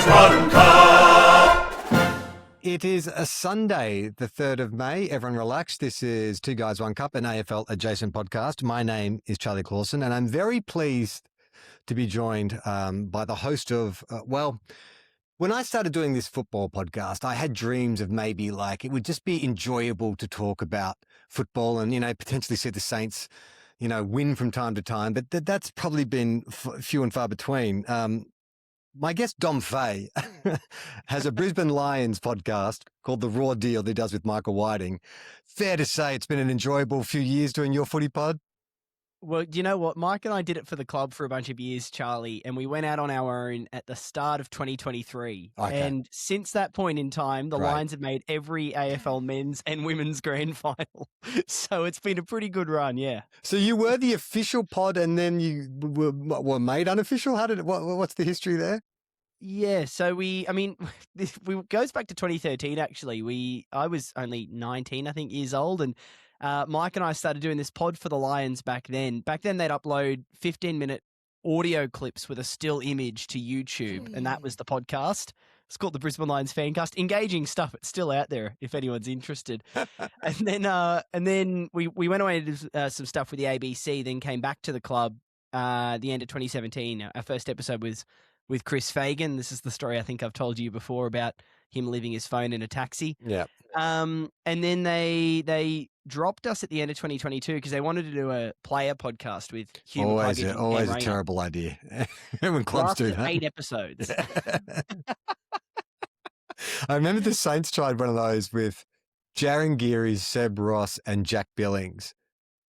Guys One Cup! It is a Sunday, the 3rd of May. Everyone relax. This is Two Guys One Cup, an AFL adjacent podcast. My name is Charlie Clausen, and I'm very pleased to be joined by the host of, when I started doing this football podcast, I had dreams of maybe like it would just be enjoyable to talk about football and, potentially see the Saints, win from time to time. But that's probably been few and far between. My guest, Dom Fay, has a Brisbane Lions podcast called The Raw Deal that he does with Michael Whiting. Fair to say it's been an enjoyable few years doing your footy pod? Well, you know what? Mike and I did it for the club for a bunch of years, Charlie, and we went out on our own at the start of 2023. Okay. And since that point in time, the Great. Lions have made every AFL men's and women's grand final. So it's been a pretty good run, yeah. So you were the official pod and then you were made unofficial? What's the history there? Yeah, so this goes back to 2013, actually. I was only 19, I think, years old, and Mike and I started doing this pod for the Lions back then. Back then, they'd upload 15-minute audio clips with a still image to YouTube, and that was the podcast. It's called the Brisbane Lions Fancast. Engaging stuff. It's still out there if anyone's interested. and then we went away and did some stuff with the ABC, then came back to the club the end of 2017. Our first episode was with Chris Fagan. This is the story I think I've told you before about him leaving his phone in a taxi. Yeah. And then they dropped us at the end of 2022 because they wanted to do a player podcast with Hugh Always McCluggage a terrible idea. When clubs do that. 8 episodes. I remember the Saints tried one of those with Jaron Geary, Seb Ross, and Jack Billings.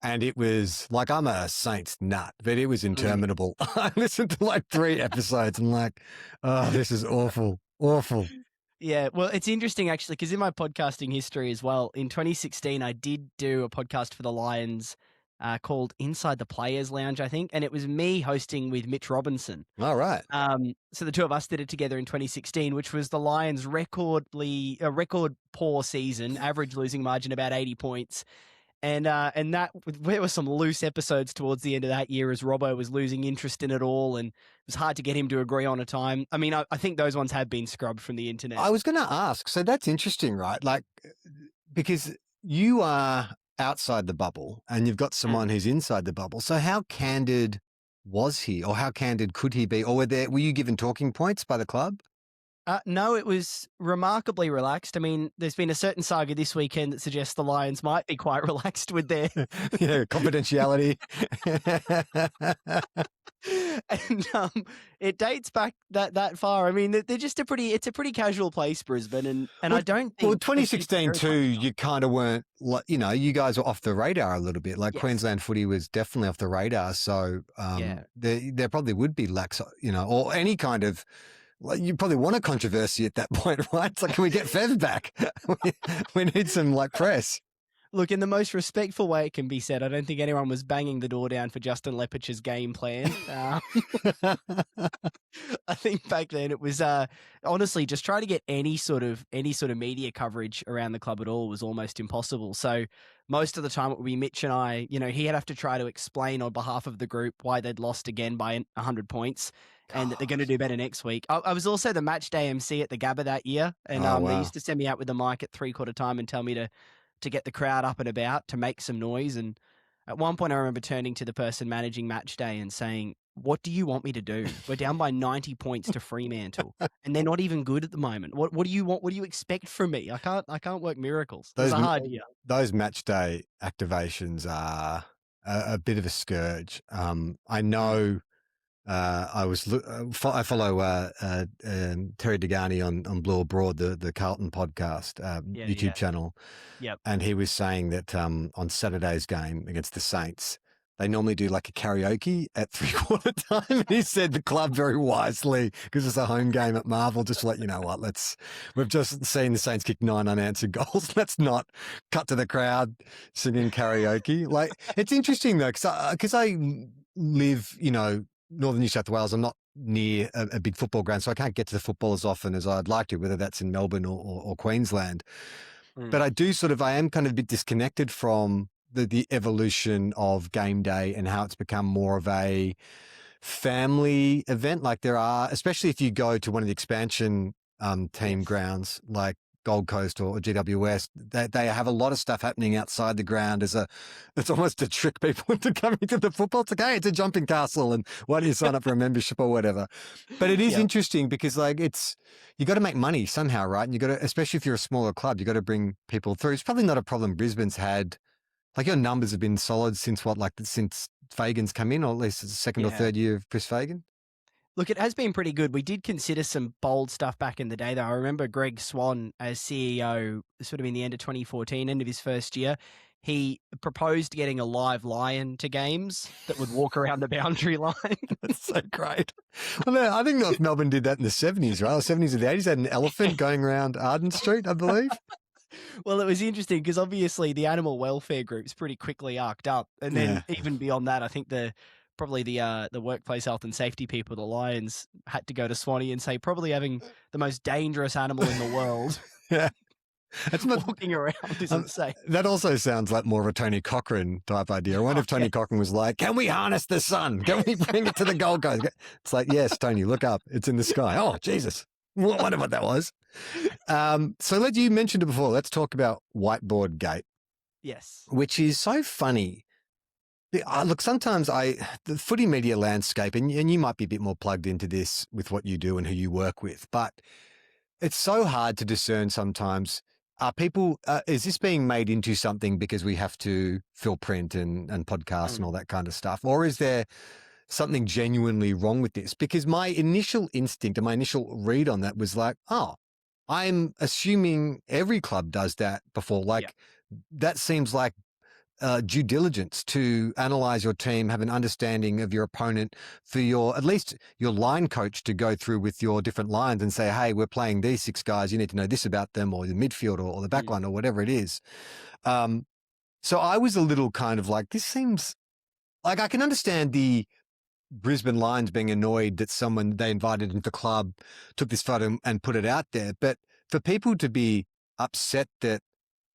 And it was like, I'm a Saints nut, but it was interminable. I listened to like 3 episodes and like, oh, this is awful. Yeah, well, it's interesting actually because in my podcasting history as well, in 2016, I did do a podcast for the Lions called Inside the Players Lounge, I think, and it was me hosting with Mitch Robinson. All right. So the two of us did it together in 2016, which was the Lions' record poor season, average losing margin about 80 points. And that there were some loose episodes towards the end of that year as Robbo was losing interest in it all, and it was hard to get him to agree on a time. I mean, I think those ones have been scrubbed from the internet. I was going to ask, so that's interesting, right? Like, because you are outside the bubble and you've got someone who's inside the bubble. So how candid was he, or how candid could he be? Or were you given talking points by the club? No, it was remarkably relaxed. I mean, there's been a certain saga this weekend that suggests the Lions might be quite relaxed with their confidentiality. And it dates back that far. I mean, they're just it's a pretty casual place, Brisbane, and I don't think. Well, 2016 too, you kind of weren't, you guys were off the radar a little bit. Like, yes. Queensland footy was definitely off the radar. So there probably would be lax, or any kind of. Well, you probably want a controversy at that point, right? It's like, can we get Fev back? we need some press. Look, in the most respectful way it can be said, I don't think anyone was banging the door down for Justin Leppich's game plan. I think back then it was honestly just trying to get any sort of media coverage around the club at all was almost impossible. So most of the time it would be Mitch and I. He'd have to try to explain on behalf of the group why they'd lost again by 100 points. And that they're going to do better next week. I was also the match day MC at the Gabba that year, and they used to send me out with the mic at 3/4 time and tell me to get the crowd up and about, to make some noise. And at one point, I remember turning to the person managing match day and saying, "What do you want me to do? We're down by 90 points to Fremantle, and they're not even good at the moment. What do you want? What do you expect from me? I can't work miracles." It's a hard year. Those match day activations are a bit of a scourge. I know. I follow Terry Degani on Blue or Broad, the Carlton podcast YouTube channel. Yep. And he was saying that on Saturday's game against the Saints, they normally do like a karaoke at 3/4 time. And he said the club very wisely, because it's a home game at Marvel, just like, we've just seen the Saints kick 9 unanswered goals. Let's not cut to the crowd singing karaoke. Like, it's interesting though, because I live, Northern New South Wales. I'm not near a big football ground, so I can't get to the football as often as I'd like to, whether that's in Melbourne or Queensland. But I am kind of a bit disconnected from the evolution of game day and how it's become more of a family event like there are, especially if you go to one of the expansion team Yes. grounds like Gold Coast or GWS, they have a lot of stuff happening outside the ground it's almost to trick people into coming to the football. It's like, hey, it's a jumping castle and why don't you sign up for a membership or whatever? But it is Yep. interesting because like you got to make money somehow, right? And you got to, especially if you're a smaller club, you got to bring people through. It's probably not a problem Brisbane's had. Like your numbers have been solid since since Fagan's come in, or at least it's the second or Yeah. third year of Chris Fagan. Look, it has been pretty good. We did consider some bold stuff back in the day, though. I remember Greg Swan as CEO, this would have been the end of 2014, end of his first year. He proposed getting a live lion to games that would walk around the boundary line. That's so great. Well, I think North Melbourne did that in the 70s, right? The 70s or the 80s had an elephant going around Arden Street, I believe. Well, it was interesting because obviously the animal welfare groups pretty quickly arced up. And then even beyond that, I think probably the workplace health and safety people, the Lions, had to go to Swanee and say probably having the most dangerous animal in the world Yeah. It's not, walking around is insane. that also sounds like more of a Tony Cochrane type idea. I wonder if Tony Cochrane was like, can we harness the sun? Can we bring it to the Gold Coast? It's like, yes, Tony, look up. It's in the sky. Oh, Jesus. I wonder what that was. So you mentioned it before. Let's talk about Whiteboard Gate, Yes. which is so funny. Look, sometimes the footy media landscape, and you might be a bit more plugged into this with what you do and who you work with, but it's so hard to discern sometimes. Is this being made into something because we have to fill print and podcasts and all that kind of stuff? Or is there something genuinely wrong with this? Because my initial instinct and my initial read on that was like, oh, I'm assuming every club does that before. Like that seems like due diligence to analyze your team, have an understanding of your opponent, for at least your line coach to go through with your different lines and say, hey, we're playing these 6 guys. You need to know this about them, or the midfield or the back line or whatever it is. So I was a little kind of like, this seems like I can understand the Brisbane Lions being annoyed that someone they invited into the club took this photo and put it out there. But for people to be upset that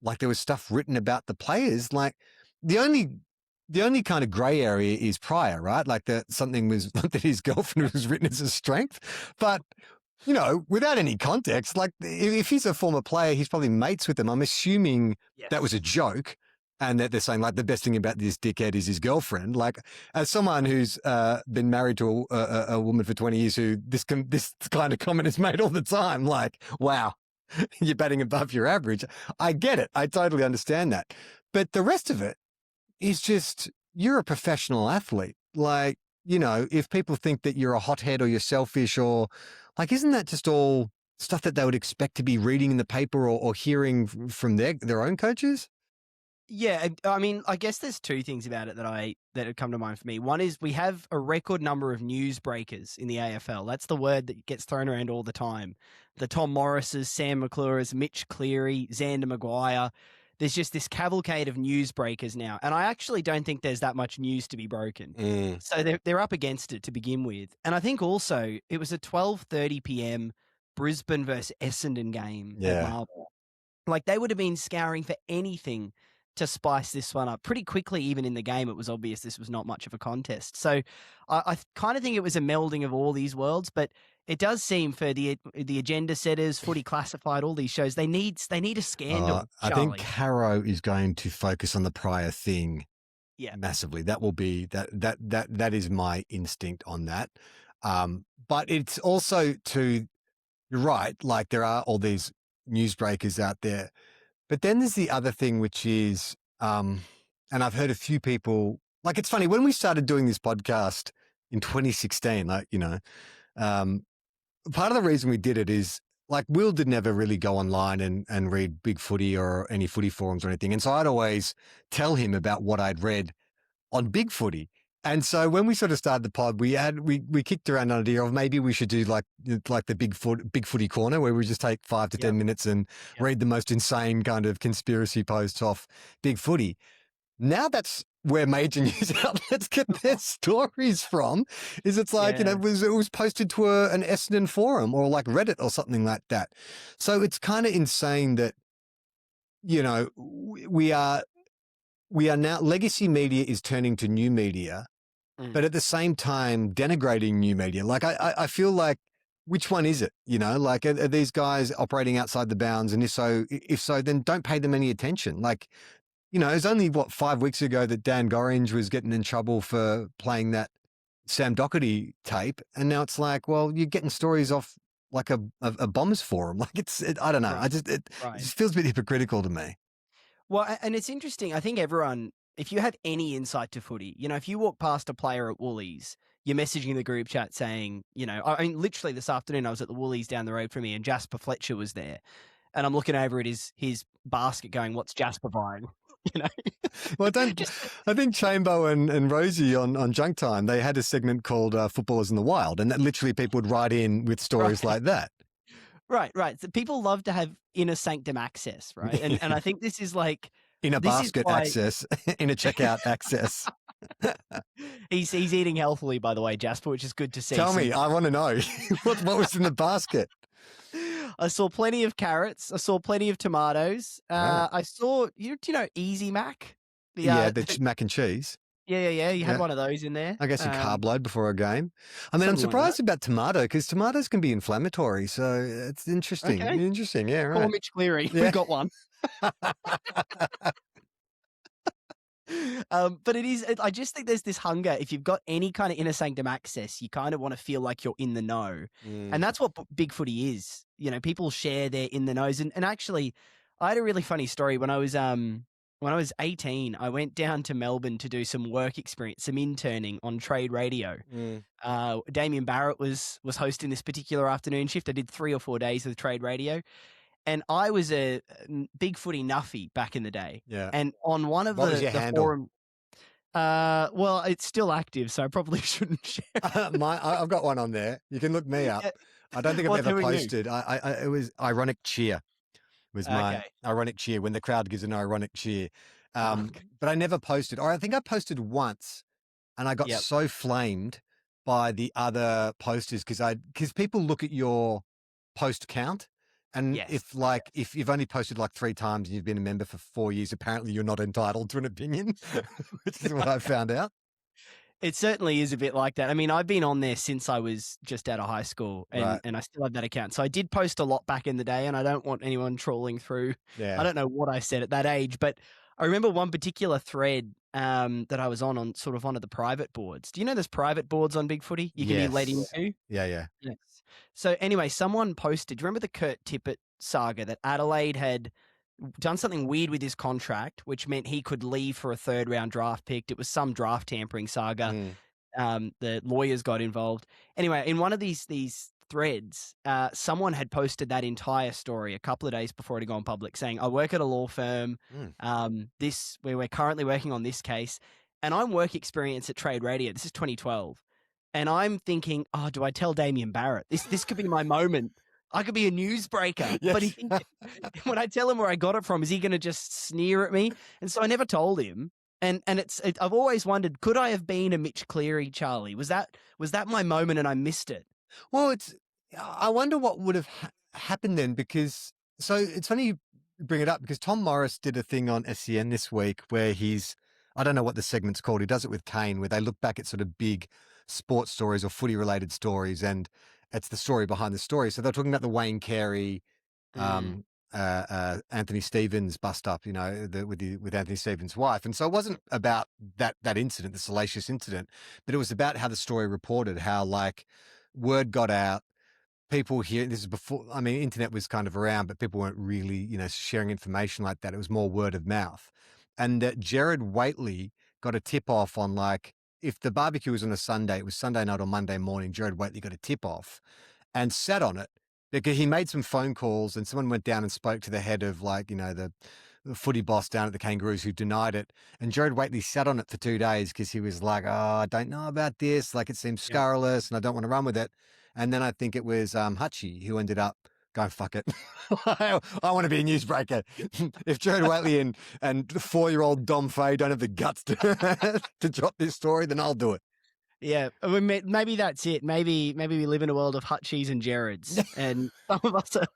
like there was stuff written about the players, like the only kind of grey area is prior, right? Like that something was that his girlfriend was written as a strength, but you know, without any context, like if he's a former player, he's probably mates with them. I'm assuming that was a joke, and that they're saying like the best thing about this dickhead is his girlfriend. Like as someone who's been married to a woman for 20 years, who this kind of comment is made all the time, like, wow. You're batting above your average. I get it. I totally understand that. But the rest of it is just, you're a professional athlete. Like, you know, if people think that you're a hothead or you're selfish or like, isn't that just all stuff that they would expect to be reading in the paper or hearing from their own coaches? Yeah, I mean, I guess there's 2 things about it that have come to mind for me. One is we have a record number of news breakers in the AFL. That's the word that gets thrown around all the time. The Tom Morrises, Sam McClure's, Mitch Cleary, Xander Maguire. There's just this cavalcade of news breakers now. And I actually don't think there's that much news to be broken. So they're up against it to begin with. And I think also it was a 12:30 p.m. Brisbane versus Essendon game at Marvel. Like they would have been scouring for anything to spice this one up. Pretty quickly, even in the game, it was obvious this was not much of a contest. So I kind of think it was a melding of all these worlds, but it does seem for the agenda setters, Footy Classified, all these shows, they need a scandal. I think Caro is going to focus on the prior thing massively. That will be that is my instinct on that. But it's also you're right, like there are all these newsbreakers out there. But then there's the other thing, which is, and I've heard a few people, like it's funny, when we started doing this podcast in 2016, like, you know, part of the reason we did it is like Will did never really go online and read Big Footy or any footy forums or anything. And so I'd always tell him about what I'd read on Big Footy. And so when we sort of started the pod, we kicked around an idea of maybe we should do like the Big Footy corner, where we just take 5 to 10 minutes and read the most insane kind of conspiracy posts off Big Footy. Now that's where major news outlets get their stories from. It's like, you know, it was posted to an Essendon forum or like Reddit or something like that. So it's kind of insane that, you know, we are now, legacy media is turning to new media but at the same time denigrating new media. Like I feel like, which one is it? You know, like are these guys operating outside the bounds? And if so, then don't pay them any attention. Like, you know, it was only 5 weeks ago that Dan Gorringe was getting in trouble for playing that Sam Doherty tape, and now it's like, well, you're getting stories off like a Bombers forum. Like I don't know. Right. It Right. just feels a bit hypocritical to me. Well, and it's interesting. I think everyone, if you have any insight to footy, you know, if you walk past a player at Woolies, you're messaging the group chat saying, you know, I mean, literally this afternoon I was at the Woolies down the road from me and Jasper Fletcher was there. And I'm looking over at his basket going, what's Jasper buying? You know? Well, I think Chambo and Rosie on Junk Time, they had a segment called Footballers in the Wild, and that literally people would write in with stories like that. Right. So people love to have inner sanctum access, right? And I think this is like in a basket access, in a checkout access. He's eating healthily, by the way, Jasper, which is good to see. Tell me, I want to know what was in the basket. I saw plenty of carrots. I saw plenty of tomatoes. I saw, you know, Easy Mac. The mac and cheese. Yeah. You had one of those in there. I guess a carb load before a game. I mean, I'm surprised about tomato because tomatoes can be inflammatory. So it's interesting. Okay. Interesting. Yeah, right. Call Mitch Cleary. Yeah. We've got one. But I just think there's this hunger. If you've got any kind of inner sanctum access, you kind of want to feel like you're in the know. And that's what big footy is. You know, people share their in the knows. And actually, I had a really funny story when I was 18, I went down to Melbourne to do some work experience, some interning on Trade Radio. Damien Barrett was hosting this particular afternoon shift. I did 3 or 4 days with Trade Radio. And I was a big footy nuffy back in the day. Yeah. And on one of what was your the handle? forum, well, it's still active, so I probably shouldn't share. I've got one on there. You can look me up. I don't think I've ever posted. It was Ironic Cheer. It was my ironic cheer when the crowd gives an ironic cheer. But I never posted, or I think I posted once, and I got so flamed by the other posters because people look at your post count. And if you've only posted like 3 times and you've been a member for 4 years, apparently you're not entitled to an opinion, which is what I found out. It certainly is a bit like that. I mean, I've been on there since I was just out of high school and I still have that account. So I did post a lot back in the day and I don't want anyone trawling through. I don't know what I said at that age, but I remember one particular thread that I was on sort of one of the private boards. Do you know there's private boards on Big Footy you can be let into? Yeah. Yes. So anyway, someone posted, do you remember the Kurt Tippett saga that Adelaide had done something weird with his contract, which meant he could leave for a 3rd round draft pick? It was some draft tampering saga. The lawyers got involved. Anyway, in one of these threads, someone had posted that entire story a couple of days before it had gone public saying, I work at a law firm. We're currently working on this case and I'm work experience at Trade Radio. This is 2012. And I'm thinking, oh, do I tell Damien Barrett? This could be my moment. I could be a newsbreaker. Yes. But when I tell him where I got it from, is he going to just sneer at me? And so I never told him. And I've always wondered, could I have been a Mitch Cleary, Charlie? Was that my moment and I missed it? Well, I wonder what would have happened then because it's funny you bring it up because Tom Morris did a thing on SEN this week where I don't know what the segment's called. He does it with Kane where they look back at sort of big sports stories or footy related stories and it's the story behind the story. So they're talking about the Wayne Carey, Anthony Stevens bust up, you know, with Anthony Stevens' wife. And so it wasn't about that incident, the salacious incident, but it was about how the story reported, how like word got out, people here, this is before, I mean, internet was kind of around, but people weren't really, you know, sharing information like that. It was more word of mouth. And Jared Waitley got a tip off on like, if the barbecue was on a Sunday, it was Sunday night or Monday morning, Jared Waitley got a tip off and sat on it because he made some phone calls and someone went down and spoke to the head of like, you know, the footy boss down at the Kangaroos who denied it. And Jared Waitley sat on it for 2 days because he was like, oh, I don't know about this. Like it seems scurrilous and I don't want to run with it. And then I think it was Hutchie who ended up going, fuck it. I want to be a newsbreaker. If Jared Waitley and 4-year-old Dom Fay don't have the guts to drop this story, then I'll do it. Yeah, I mean, maybe that's it. Maybe we live in a world of Hutchies and Jareds, and some of us are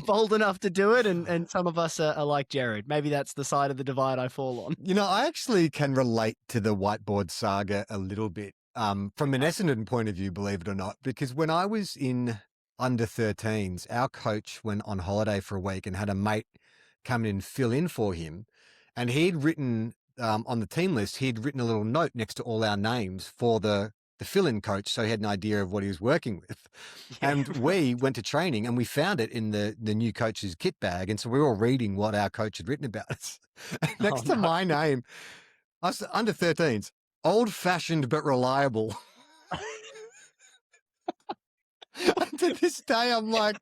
bold enough to do it, and some of us are like Jared. Maybe that's the side of the divide I fall on. You know, I actually can relate to the whiteboard saga a little bit from an Essendon point of view, believe it or not, because when I was in under 13s, our coach went on holiday for a week and had a mate come in and fill in for him. And he'd written on the team list, he'd written a little note next to all our names for the fill-in coach, so he had an idea of what he was working with. Yeah. And we went to training and we found it in the new coach's kit bag. And so we were all reading what our coach had written about us. Next to my name, I was under 13s, old-fashioned but reliable. To this day, I'm like,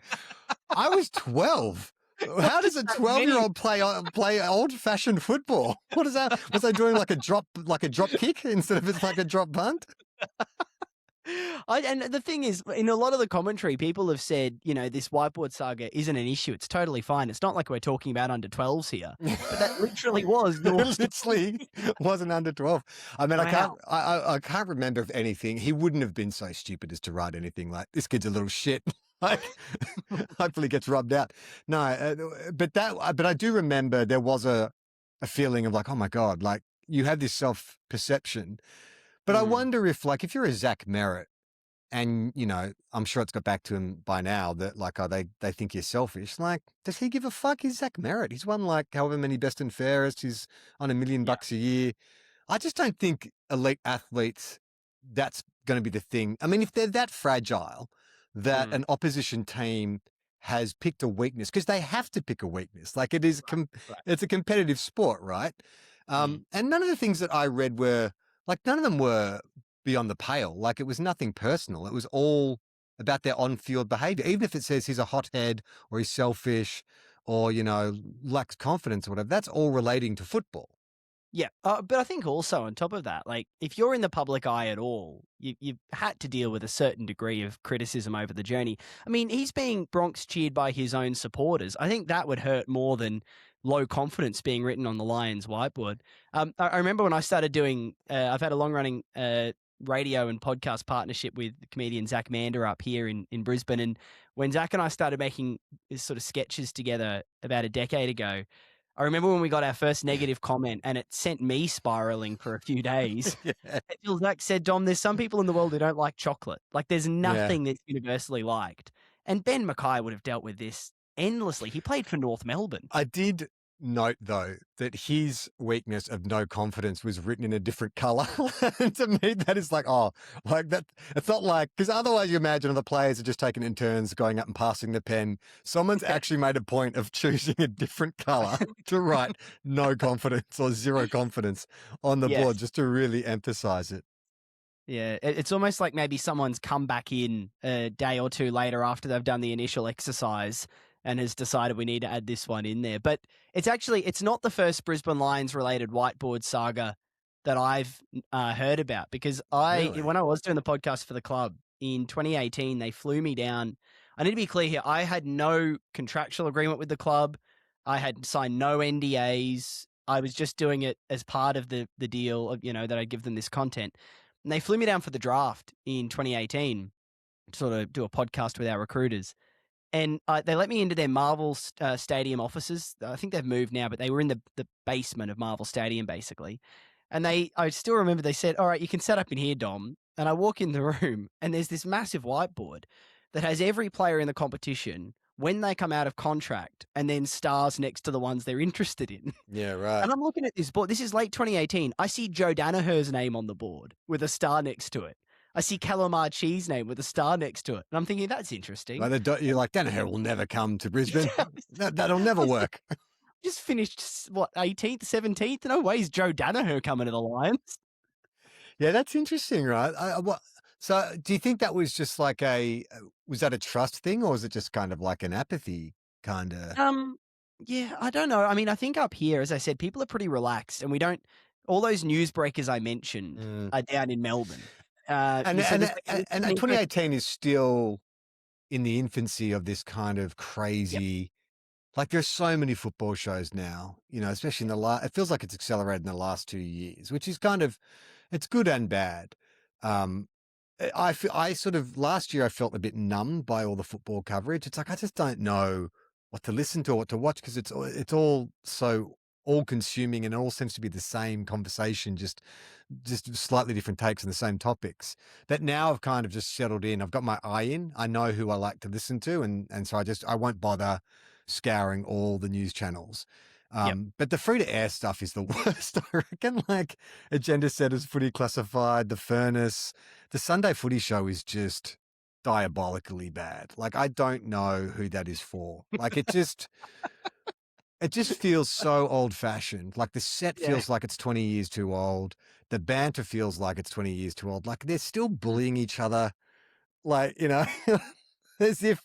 I was 12. How does a 12-year-old play old-fashioned football? What is that? Was I doing like a drop kick instead of it's like a drop punt? And the thing is, in a lot of the commentary, people have said, this whiteboard saga isn't an issue. It's totally fine. It's not like we're talking about under 12s here. But that literally was. It literally wasn't under 12. I mean, Wow. I can't remember of anything. He wouldn't have been so stupid as to write anything like, this kid's a little shit. Like, hopefully gets rubbed out. No, but I do remember there was a feeling of like, oh my God, like you have this self-perception. But I wonder if you're a Zach Merritt and, I'm sure it's got back to him by now that like, they think you're selfish. Like, does he give a fuck? He's Zach Merritt. He's won like however many best and fairest. He's on $1 million a year. I just don't think elite athletes, that's going to be the thing. I mean, if they're that fragile that an opposition team has picked a weakness, because they have to pick a weakness. Like it is, it's a competitive sport, right? And none of the things that I read were, like, none of them were beyond the pale. Like, it was nothing personal. It was all about their on-field behavior. Even if it says he's a hothead or he's selfish or, lacks confidence or whatever, that's all relating to football. Yeah. But I think also on top of that, like if you're in the public eye at all, you've had to deal with a certain degree of criticism over the journey. I mean, he's being Bronx cheered by his own supporters. I think that would hurt more than low confidence being written on the Lions whiteboard. I remember when I started doing, I've had a long running radio and podcast partnership with comedian Zach Mander up here in Brisbane. And when Zach and I started making sort of sketches together about a decade ago, I remember when we got our first negative comment and it sent me spiraling for a few days. Until Zach said, Dom, there's some people in the world who don't like chocolate. Like there's nothing that's universally liked. And Ben Mackay would have dealt with this endlessly. He played for North Melbourne. I did note, though, that his weakness of no confidence was written in a different color. And to me, that is like, that. It's not like, because otherwise you imagine the players are just taking it in turns, going up and passing the pen. Someone's actually made a point of choosing a different color to write no confidence or zero confidence on the board, just to really emphasize it. Yeah, it's almost like maybe someone's come back in a day or two later after they've done the initial exercise and has decided we need to add this one in there. But it's not the first Brisbane Lions related whiteboard saga that I've heard about, because when I was doing the podcast for the club in 2018, they flew me down. I need to be clear here. I had no contractual agreement with the club. I had signed no NDAs. I was just doing it as part of the deal of, that I'd give them this content. And they flew me down for the draft in 2018 to sort of do a podcast with our recruiters. And they let me into their Marvel Stadium offices. I think they've moved now, but they were in the basement of Marvel Stadium, basically. And I still remember they said, all right, you can set up in here, Dom. And I walk in the room and there's this massive whiteboard that has every player in the competition when they come out of contract and then stars next to the ones they're interested in. Yeah, right. And I'm looking at this board. This is late 2018. I see Joe Danaher's name on the board with a star next to it. I see Calamar Cheese name with a star next to it. And I'm thinking, that's interesting. You're like, Danaher will never come to Brisbane. That'll never work. Just finished, 18th, 17th? No way is Joe Danaher coming to the Lions. Yeah, that's interesting, right? So do you think that was just like was that a trust thing, or was it just kind of like an apathy kind of? Yeah, I don't know. I mean, I think up here, as I said, people are pretty relaxed, and we don't, all those newsbreakers I mentioned are down in Melbourne. And 2018 is still in the infancy of this kind of crazy, like there's so many football shows now, especially in it feels like it's accelerated in the last 2 years, which is kind of, it's good and bad. I sort of, last year I felt a bit numbed by all the football coverage. It's like, I just don't know what to listen to or what to watch, because it's all so all consuming and it all seems to be the same conversation, just slightly different takes on the same topics, that now I've kind of just settled in. I've got my eye in. I know who I like to listen to. And so I won't bother scouring all the news channels. Yep. But the free to air stuff is the worst, I reckon. Like Agenda Setters, Footy Classified, The Furnace, the Sunday Footy Show is just diabolically bad. Like I don't know who that is for. Like it just feels so old fashioned. Like the set Yeah. feels like it's 20 years too old. The banter feels like it's 20 years too old. Like they're still bullying each other. Like, you know, as if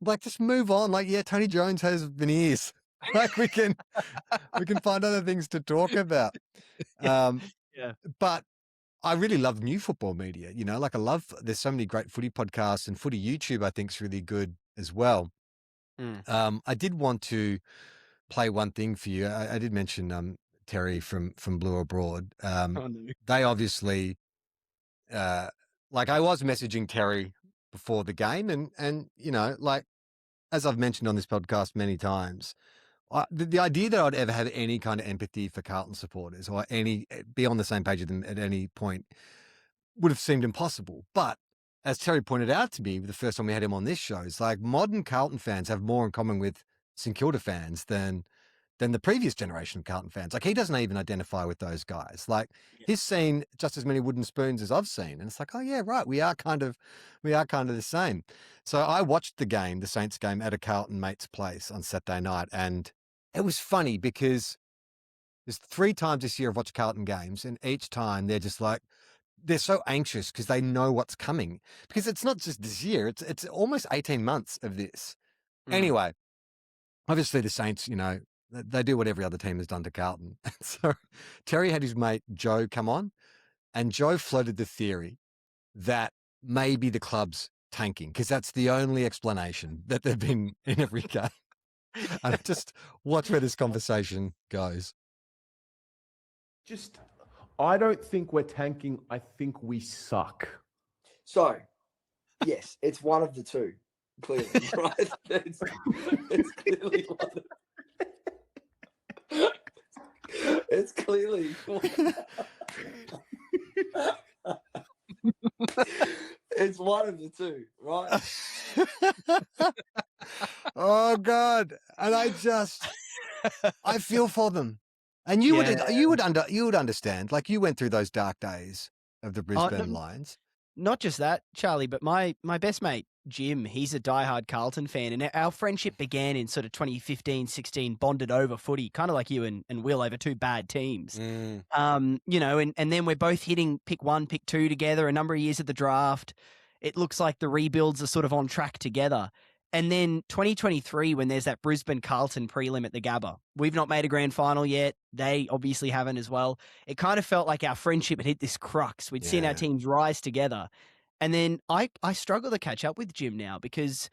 like just move on. Like, yeah, Tony Jones has veneers. Like we can find other things to talk about. Yeah. But I really love new football media, you know, like there's so many great footy podcasts, and footy YouTube I think is really good as well. I did want to play one thing for you. I did mention Terry from Blue Abroad. Oh, no. They obviously like I was messaging Terry before the game, and you know, like as I've mentioned on this podcast many times, the idea that I'd ever have any kind of empathy for Carlton supporters or be on the same page with them at any point would have seemed impossible. But as Terry pointed out to me the first time we had him on this show, it's like modern Carlton fans have more in common with St Kilda fans than the previous generation of Carlton fans. Like he doesn't even identify with those guys. Like he's seen just as many wooden spoons as I've seen. And it's like, oh yeah, right. We are kind of the same. So I watched the Saints game at a Carlton mate's place on Saturday night. And it was funny because there's 3 times this year I've watched Carlton games, and each time they're just like, they're so anxious because they know what's coming. Because it's not just this year, it's almost 18 months of this. Anyway, obviously the Saints, you know, they do what every other team has done to Carlton. So Terry had his mate Joe come on, and Joe floated the theory that maybe the club's tanking because that's the only explanation that they've been in every game. And just watch where this conversation goes. I don't think we're tanking. I think we suck. So, yes, it's one of the two, clearly, right? It's clearly one of it's clearly it's one of the two, right? Oh God. And I feel for them. And you would understand. Like you went through those dark days of the Brisbane Lions. Not just that, Charlie, but my best mate, Jim, he's a diehard Carlton fan. And our friendship began in sort of 2015, 16, bonded over footy, kind of like you and Will over 2 bad teams. You know, and then we're both hitting pick 1, pick 2 together a number of years at the draft. It looks like the rebuilds are sort of on track together. And then 2023, when there's that Brisbane Carlton prelim at the Gabba, we've not made a grand final yet. They obviously haven't as well. It kind of felt like our friendship had hit this crux. We'd seen our teams rise together. And then I struggle to catch up with Jim now because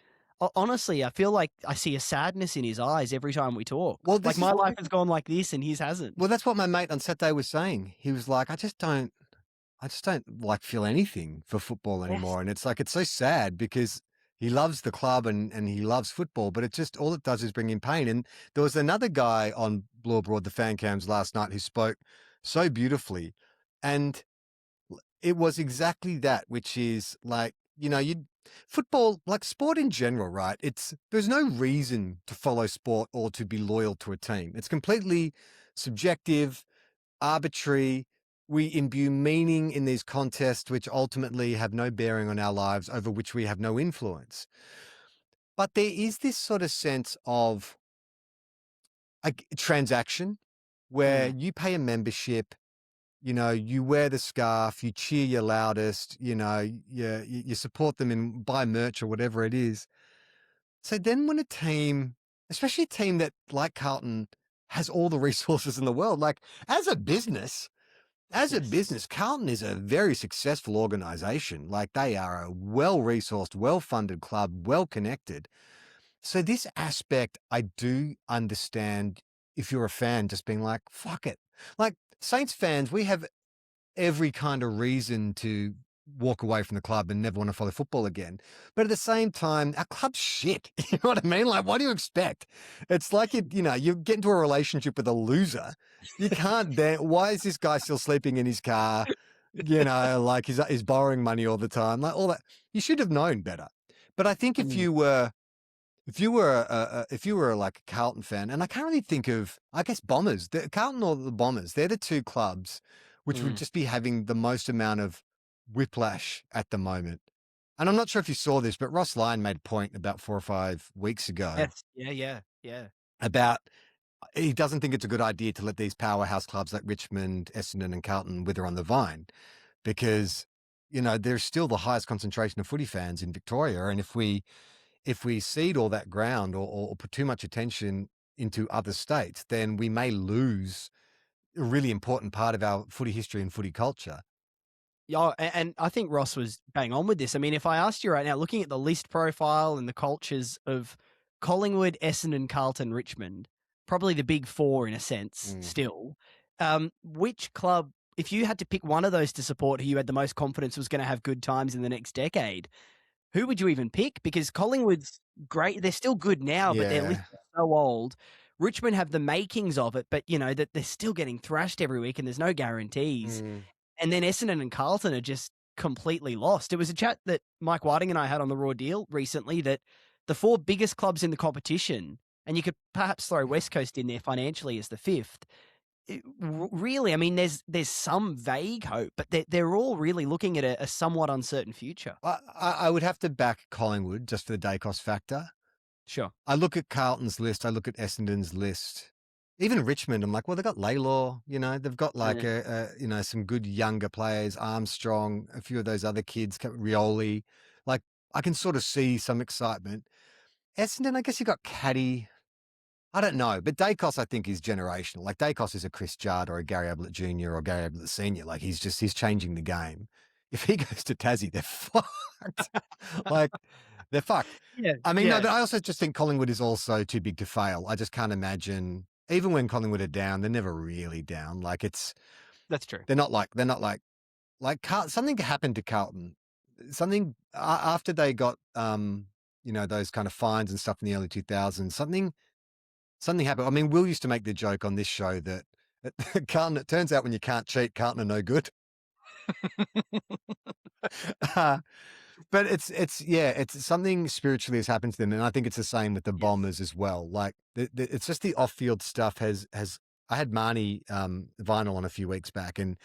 honestly, I feel like I see a sadness in his eyes every time we talk. Well, like my life has gone like this and his hasn't. Well, that's what my mate on Saturday was saying. He was like, I just don't like feel anything for football anymore. And it's like, it's so sad because he loves the club and he loves football, but it just, all it does is bring him pain. And there was another guy on Blue Abroad, the fan cams last night, who spoke so beautifully. And it was exactly that, which is like, you know, football, like sport in general, right? There's no reason to follow sport or to be loyal to a team. It's completely subjective, arbitrary. We imbue meaning in these contests, which ultimately have no bearing on our lives, over which we have no influence. But there is this sort of sense of a transaction where you pay a membership, you know, you wear the scarf, you cheer your loudest, you know, you support them and buy merch or whatever it is. So then when a team, especially a team that like Carlton has all the resources in the world, like as a business, Carlton is a very successful organization. Like they are a well-resourced, well-funded club, well-connected. So this aspect, I do understand if you're a fan just being like, fuck it. Like Saints fans, we have every kind of reason to walk away from the club and never want to follow football again. But at the same time, our club's shit. You know what I mean? Like, what do you expect? It's like, you get into a relationship with a loser. You can't why is this guy still sleeping in his car? Like he's borrowing money all the time, like all that. You should have known better. But I think if you were like a Carlton fan, and I can't really think of, I guess Bombers, Carlton or the Bombers, they're the two clubs which would just be having the most amount of whiplash at the moment. And I'm not sure if you saw this, but Ross Lyon made a point about 4 or 5 weeks ago. Yes. Yeah. About he doesn't think it's a good idea to let these powerhouse clubs like Richmond, Essendon, and Carlton wither on the vine, because there's still the highest concentration of footy fans in Victoria, and if we cede all that ground or put too much attention into other states, then we may lose a really important part of our footy history and footy culture. Yeah, and I think Ross was bang on with this. I mean, if I asked you right now, looking at the list profile and the cultures of Collingwood, Essendon, Carlton, Richmond, probably the big four in a sense still, which club, if you had to pick one of those to support who you had the most confidence was going to have good times in the next decade, who would you even pick? Because Collingwood's great. They're still good now, but their list is so old. Richmond have the makings of it, but that they're still getting thrashed every week and there's no guarantees. And then Essendon and Carlton are just completely lost. It was a chat that Mike Whiting and I had on the Raw Deal recently that the 4 biggest clubs in the competition, and you could perhaps throw West Coast in there financially as the 5th. Really, I mean, there's some vague hope, but they're all really looking at a somewhat uncertain future. I would have to back Collingwood just for the day cost factor. Sure. I look at Carlton's list. I look at Essendon's list. Even Richmond, I'm like, well, they've got Laylaw, they've got like some good younger players, Armstrong, a few of those other kids, Rioli. Like, I can sort of see some excitement. Essendon, I guess you got Caddy. I don't know, but Dacos, I think, is generational. Like, Dacos is a Chris Judd or a Gary Ablett Jr. or Gary Ablett Sr. Like, he's changing the game. If he goes to Tassie, they're fucked. Like, they're fucked. Yeah. I mean, no, but I also just think Collingwood is also too big to fail. I just can't imagine, even when Collingwood are down, they're never really down. Like, that's true. They're not like something happened to Carlton. Something after they got, those kind of fines and stuff in the early 2000s, something happened. I mean, Will used to make the joke on this show that Carlton, it turns out when you can't cheat, Carlton are no good. But it's something spiritually has happened to them, and I think it's the same with the Bombers as well. Like, it's just the off-field stuff has. I had Marnie Vinyl on a few weeks back, and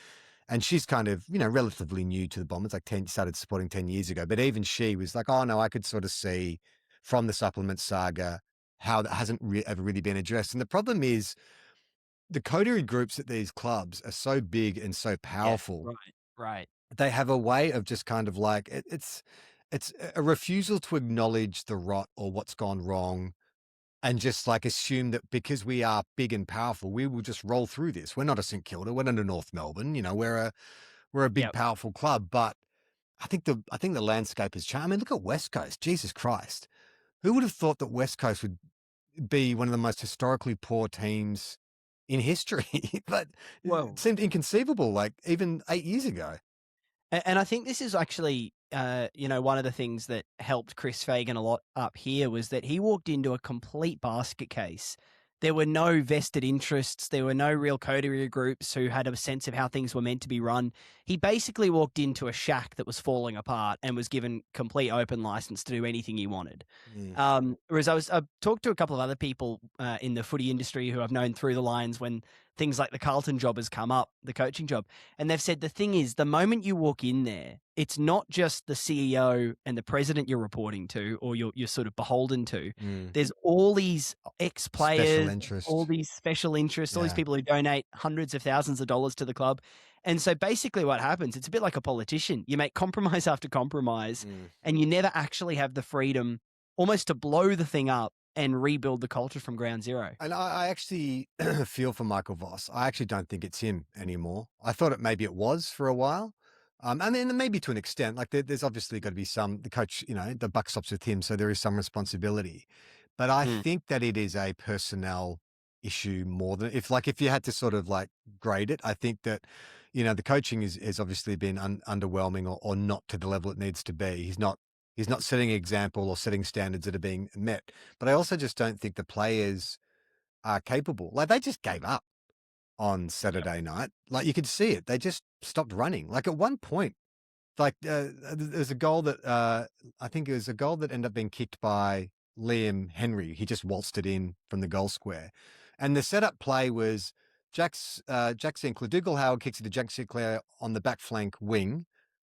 she's kind of relatively new to the Bombers, like started supporting 10 years ago. But even she was like, "Oh no, I could sort of see from the supplement saga how that hasn't ever really been addressed." And the problem is the coterie groups at these clubs are so big and so powerful. Yeah, right. They have a way of just kind of like, it's a refusal to acknowledge the rot or what's gone wrong, and just like assume that because we are big and powerful, we will just roll through this. We're not a St Kilda, we're not a North Melbourne, we're a big powerful club. But I think the landscape has changed. I mean, look at West Coast. Jesus Christ. Who would have thought that West Coast would be one of the most historically poor teams in history? But it seemed inconceivable, like even 8 years ago. And I think this is actually, one of the things that helped Chris Fagan a lot up here was that he walked into a complete basket case. There were no vested interests. There were no real coterie groups who had a sense of how things were meant to be run. He basically walked into a shack that was falling apart and was given complete open license to do anything he wanted. Whereas I talked to a couple of other people in the footy industry who I've known through the Lions when things like the Carlton job has come up, the coaching job. And they've said the thing is, the moment you walk in there, it's not just the CEO and the president you're reporting to or you're sort of beholden to. There's all these ex-players, all these special interests, all these people who donate hundreds of thousands of dollars to the club. And so basically what happens, it's a bit like a politician. You make compromise after compromise and you never actually have the freedom almost to blow the thing up and rebuild the culture from ground zero. And I actually feel for Michael Voss. I actually don't think it's him anymore. I thought maybe it was for a while. And then maybe to an extent, like there's obviously got to be the coach, the buck stops with him. So there is some responsibility, but I think that it is a personnel issue more than if you had to sort of like grade it. I think that, the coaching has obviously been underwhelming or not to the level it needs to be. He's not setting an example or setting standards that are being met. But I also just don't think the players are capable. Like, they just gave up on Saturday night. Like, you could see it. They just stopped running. Like, at one point, like, there's a goal that I think it was a goal that ended up being kicked by Liam Henry. He just waltzed it in from the goal square. And the setup play was Jack Sinclair, Dougal Howard kicks it to Jack Sinclair on the back flank wing,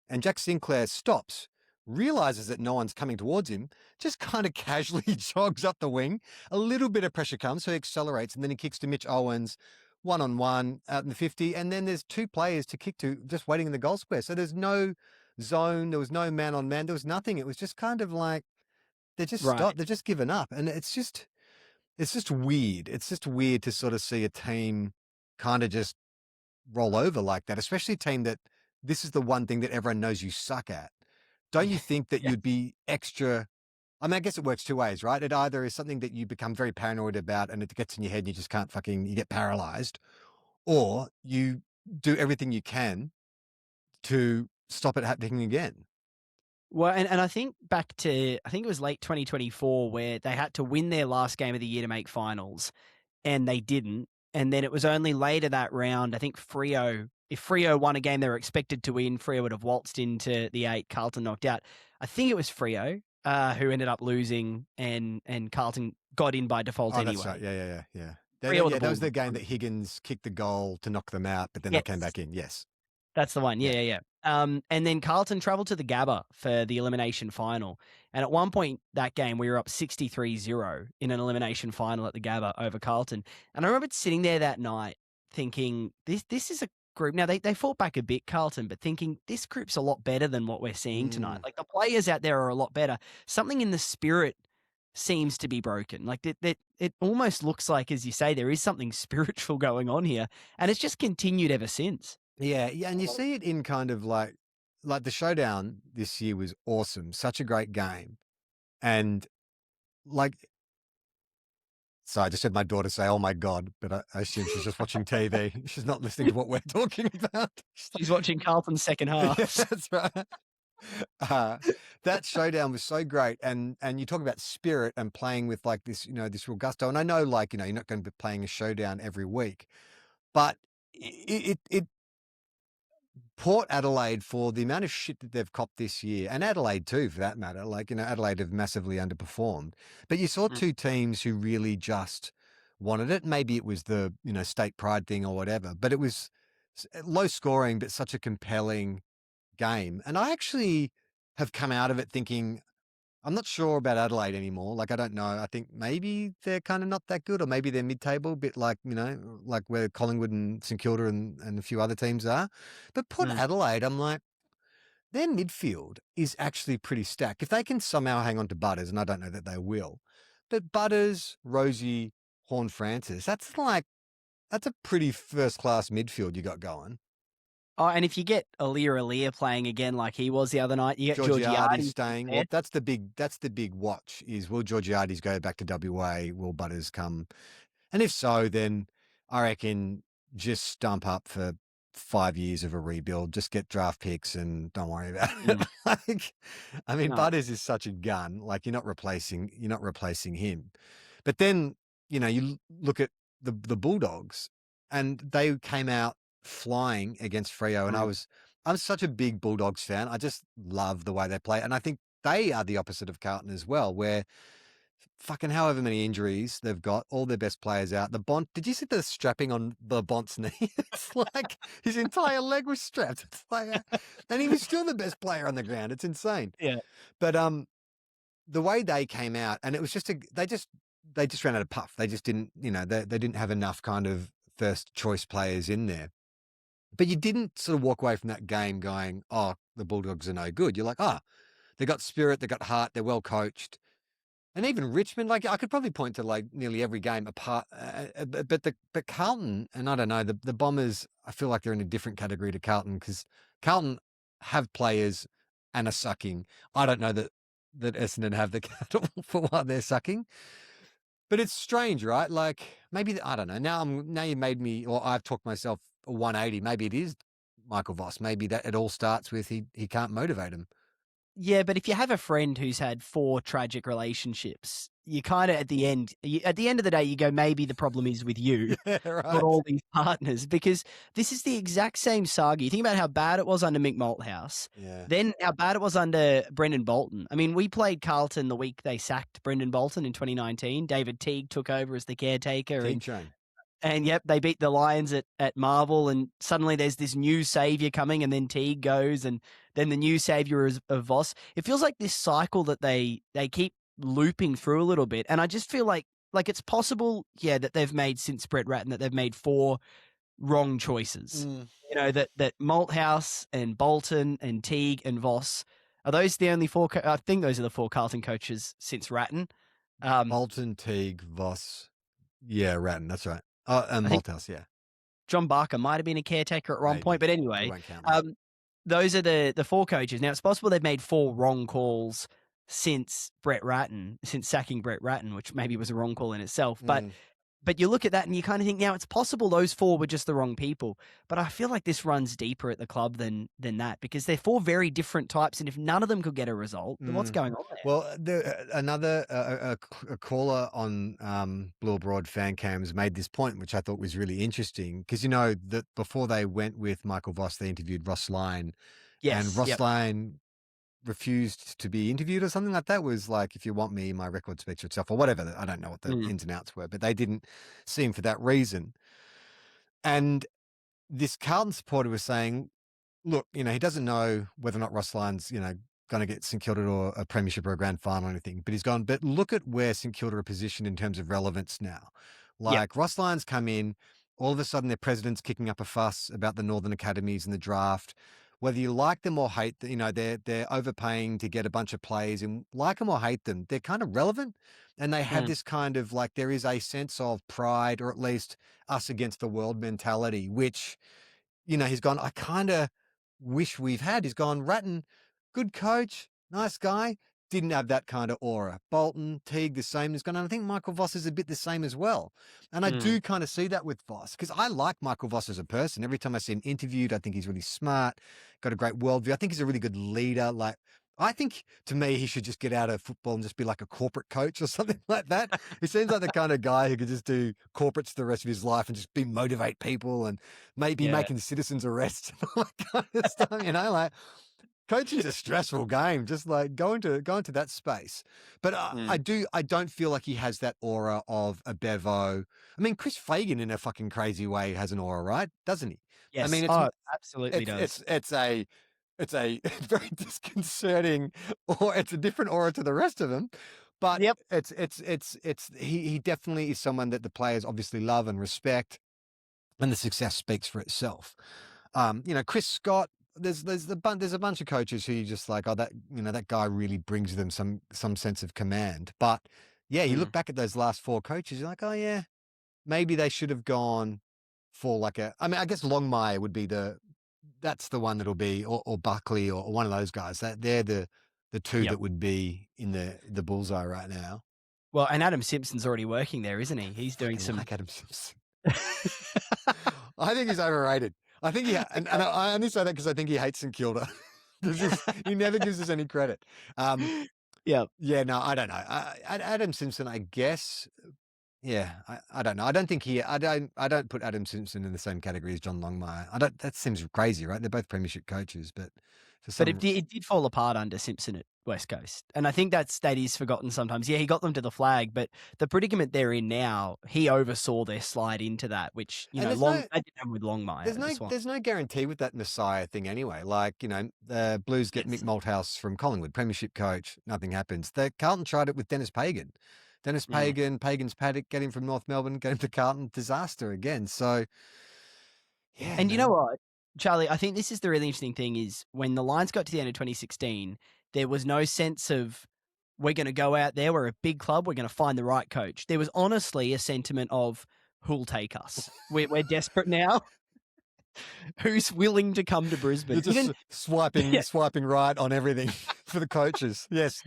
and Jack Sinclair stops, realizes that no one's coming towards him, just kind of casually jogs up the wing. A little bit of pressure comes, so he accelerates, and then he kicks to Mitch Owens, 1-on-1 out in the 50, and then there's two players to kick to just waiting in the goal square. So there's no zone, there was no man-on-man, there was nothing. It was just kind of like they just stopped, they've just given up. And it's just weird. It's just weird to sort of see a team kind of just roll over like that, especially a team that this is the one thing that everyone knows you suck at. Don't you think that you'd be extra? I mean, I guess it works two ways, right? It either is something that you become very paranoid about and it gets in your head and you just can't you get paralyzed, or you do everything you can to stop it happening again. Well, and I think back to, I think it was late 2024 where they had to win their last game of the year to make finals, and they didn't. And then it was only later that round, I think if Freo won a game they were expected to win, Freo would have waltzed into the 8, Carlton knocked out. I think it was Freo who ended up losing, and Carlton got in by default anyway. That's right. Yeah. That was the game that Higgins kicked the goal to knock them out, but then they came back in. Yes. That's the one. Yeah. And then Carlton travelled to the Gabba for the elimination final. And at one point that game, we were up 63-0 in an elimination final at the Gabba over Carlton. And I remember sitting there that night thinking, this is a group. Now, they fought back a bit, Carlton, but thinking this group's a lot better than what we're seeing tonight. Like, the players out there are a lot better. Something in the spirit seems to be broken. Like, it almost looks like, as you say, there is something spiritual going on here. And it's just continued ever since. Yeah, and you see it in kind of like the showdown this year was awesome, such a great game, and like, so I just had my daughter say, "Oh my God," but I assume she's just watching TV. She's not listening to what we're talking about. She's watching Carlton's second half. Yeah, that's right. That showdown was so great, and you talk about spirit and playing with like this, this real gusto. And I know, like, you're not going to be playing a showdown every week, but it Port Adelaide, for the amount of shit that they've copped this year, and Adelaide too, for that matter, like, Adelaide have massively underperformed, but you saw two teams who really just wanted it. Maybe it was the, state pride thing or whatever, but it was low scoring, but such a compelling game. And I actually have come out of it thinking, I'm not sure about Adelaide anymore. Like, I don't know. I think maybe they're kind of not that good, or maybe they're mid-table, a bit like, like where Collingwood and St Kilda and a few other teams are. But Port Adelaide, I'm like, their midfield is actually pretty stacked. If they can somehow hang on to Butters, and I don't know that they will, but Butters, Rosie, Horne-Francis, that's a pretty first-class midfield you got going. Oh, and if you get Alir playing again like he was the other night, you get Georgiades staying. Well, that's the big watch is, will Georgiades go back to WA? Will Butters come? And if so, then I reckon just stump up for 5 years of a rebuild, just get draft picks and don't worry about it. Butters is such a gun. Like, you're not replacing him. But then, you look at the Bulldogs, and they came out flying against Freo, and I'm such a big Bulldogs fan. I just love the way they play, and I think they are the opposite of Carlton as well, where fucking however many injuries they've got, all their best players out. The Bont, did you see the strapping on the Bont's knee? It's like his entire leg was strapped. It's like, and he was still the best player on the ground. It's insane. Yeah, but the way they came out, and it was just they just ran out of puff. They just didn't, they didn't have enough kind of first choice players in there. But you didn't sort of walk away from that game going, oh, the Bulldogs are no good. You're like, they got spirit, they got heart, they're well coached. And even Richmond, like, I could probably point to like nearly every game apart. But Carlton, and I don't know, the Bombers, I feel like they're in a different category to Carlton, because Carlton have players and are sucking. I don't know that Essendon have the capital for why they're sucking. But it's strange, right? Like, maybe, I don't know. Now you made me, or I've talked myself 180. Maybe it is Michael Voss. Maybe that it all starts with he can't motivate him. Yeah, but if you have a friend who's had 4 tragic relationships, you kind of at the end of the day, you go, maybe the problem is with you, Yeah, right. not all these partners, because this is the exact same saga. You think about how bad it was under Mick Malthouse, Yeah. then how bad it was under Brendan Bolton. I mean, we played Carlton the week they sacked Brendan Bolton in 2019. David Teague took over as the caretaker. Teague train. And yep, they beat the Lions at Marvel, and suddenly there's this new savior coming, and then Teague goes, and then the new savior is of Voss. It feels like this cycle that they keep looping through a little bit, and I just feel like it's possible, yeah, that they've made since Brett Ratton that they've made 4 wrong choices. You know that Malthouse and Bolton and Teague and Voss, are those the only 4? I think those are the 4 Carlton coaches since Ratton. Bolton, Teague, Voss, yeah, Ratton. That's right. Oh, and Malthouse, yeah. John Barker might have been a caretaker at one point, but anyway, those are the 4 coaches. Now, it's possible they've made 4 wrong calls since sacking Brett Ratton, which maybe was a wrong call in itself. But you look at that and you kind of think, now it's possible those 4 were just the wrong people. But I feel like this runs deeper at the club than that, because they're 4 very different types. And if none of them could get a result, then what's going on there? Well, another caller on Blue Abroad fan cams made this point, which I thought was really interesting, because you know that before they went with Michael Voss, they interviewed Ross Lyon. Yes, and Ross Lyon refused to be interviewed or something like that. Was like, if you want me, my record speaks for itself, or whatever. I don't know what the ins and outs were, but they didn't see him for that reason. And this Carlton supporter was saying, look, you know, he doesn't know whether or not Ross Lyon's, you know, going to get St Kilda to a premiership or a grand final or anything, but he's gone, but look at where St Kilda are positioned in terms of relevance now. Like Ross Lyon's come in, all of a sudden their president's kicking up a fuss about the Northern Academies and the draft. Whether you like them or hate them, you know, they're overpaying to get a bunch of players, and like them or hate them, they're kind of relevant. And they have this kind of like, there is a sense of pride, or at least us against the world mentality, which, you know, he's gone, I kind of wish we've had. He's gone, Ratton, good coach, nice guy, didn't have that kind of aura. Bolton, Teague, the same. He's gone, and I think Michael Voss is a bit the same as well. And I do kind of see that with Voss, because I like Michael Voss as a person. Every time I see him interviewed, I think he's really smart, got a great worldview. I think he's a really good leader. Like, I think, to me, he should just get out of football and just be like a corporate coach or something like that. He seems like the kind of guy who could just do corporates the rest of his life and just motivate people, and maybe making citizens arrests and all that kind of stuff, you know, like. Coaching is a stressful game, just like go into that space. But I don't feel like he has that aura of a Bevo. I mean, Chris Fagan in a fucking crazy way has an aura, right? Doesn't he? Yes. I mean, absolutely does. It's a very disconcerting, or it's a different aura to the rest of them. But he definitely is someone that the players obviously love and respect, and the success speaks for itself. You know, Chris Scott. There's a bunch of coaches who you just like, oh, that, you know, that guy really brings them some sense of command. But yeah, you look back at those last 4 coaches, you're like, oh yeah, maybe they should have gone for like I mean, I guess Longmire would be that's the one that'll be, or Buckley, or one of those guys. That they're the 2 that would be in the bullseye right now. Well, and Adam Simpson's already working there, isn't he? He's doing some. Like Adam Simpson. I think he's overrated. I think and I only say that because I think he hates St Kilda. He never gives us any credit. Yeah, no, I don't know. Adam Simpson, I guess. Yeah, I don't know. I don't think I don't put Adam Simpson in the same category as John Longmire. That seems crazy, right? They're both premiership coaches, but it did fall apart under Simpson at West Coast, and I think that is forgotten sometimes. Yeah, he got them to the flag, but the predicament they're in now, he oversaw their slide into that, which they didn't have with Longmire. There's no guarantee with that Messiah thing anyway. Like, you know, the Blues get Mick Malthouse from Collingwood, premiership coach, nothing happens. The Carlton tried it with Dennis Pagan. Pagan's paddock, get him from North Melbourne, get him to Carlton, disaster again. So, yeah. And you know what, Charlie, I think this is the really interesting thing is when the Lions got to the end of 2016, there was no sense of, we're going to go out there, we're a big club, we're going to find the right coach. There was honestly a sentiment of, who'll take us? We're desperate now. Who's willing to come to Brisbane? You're just swiping right on everything for the coaches. Yes.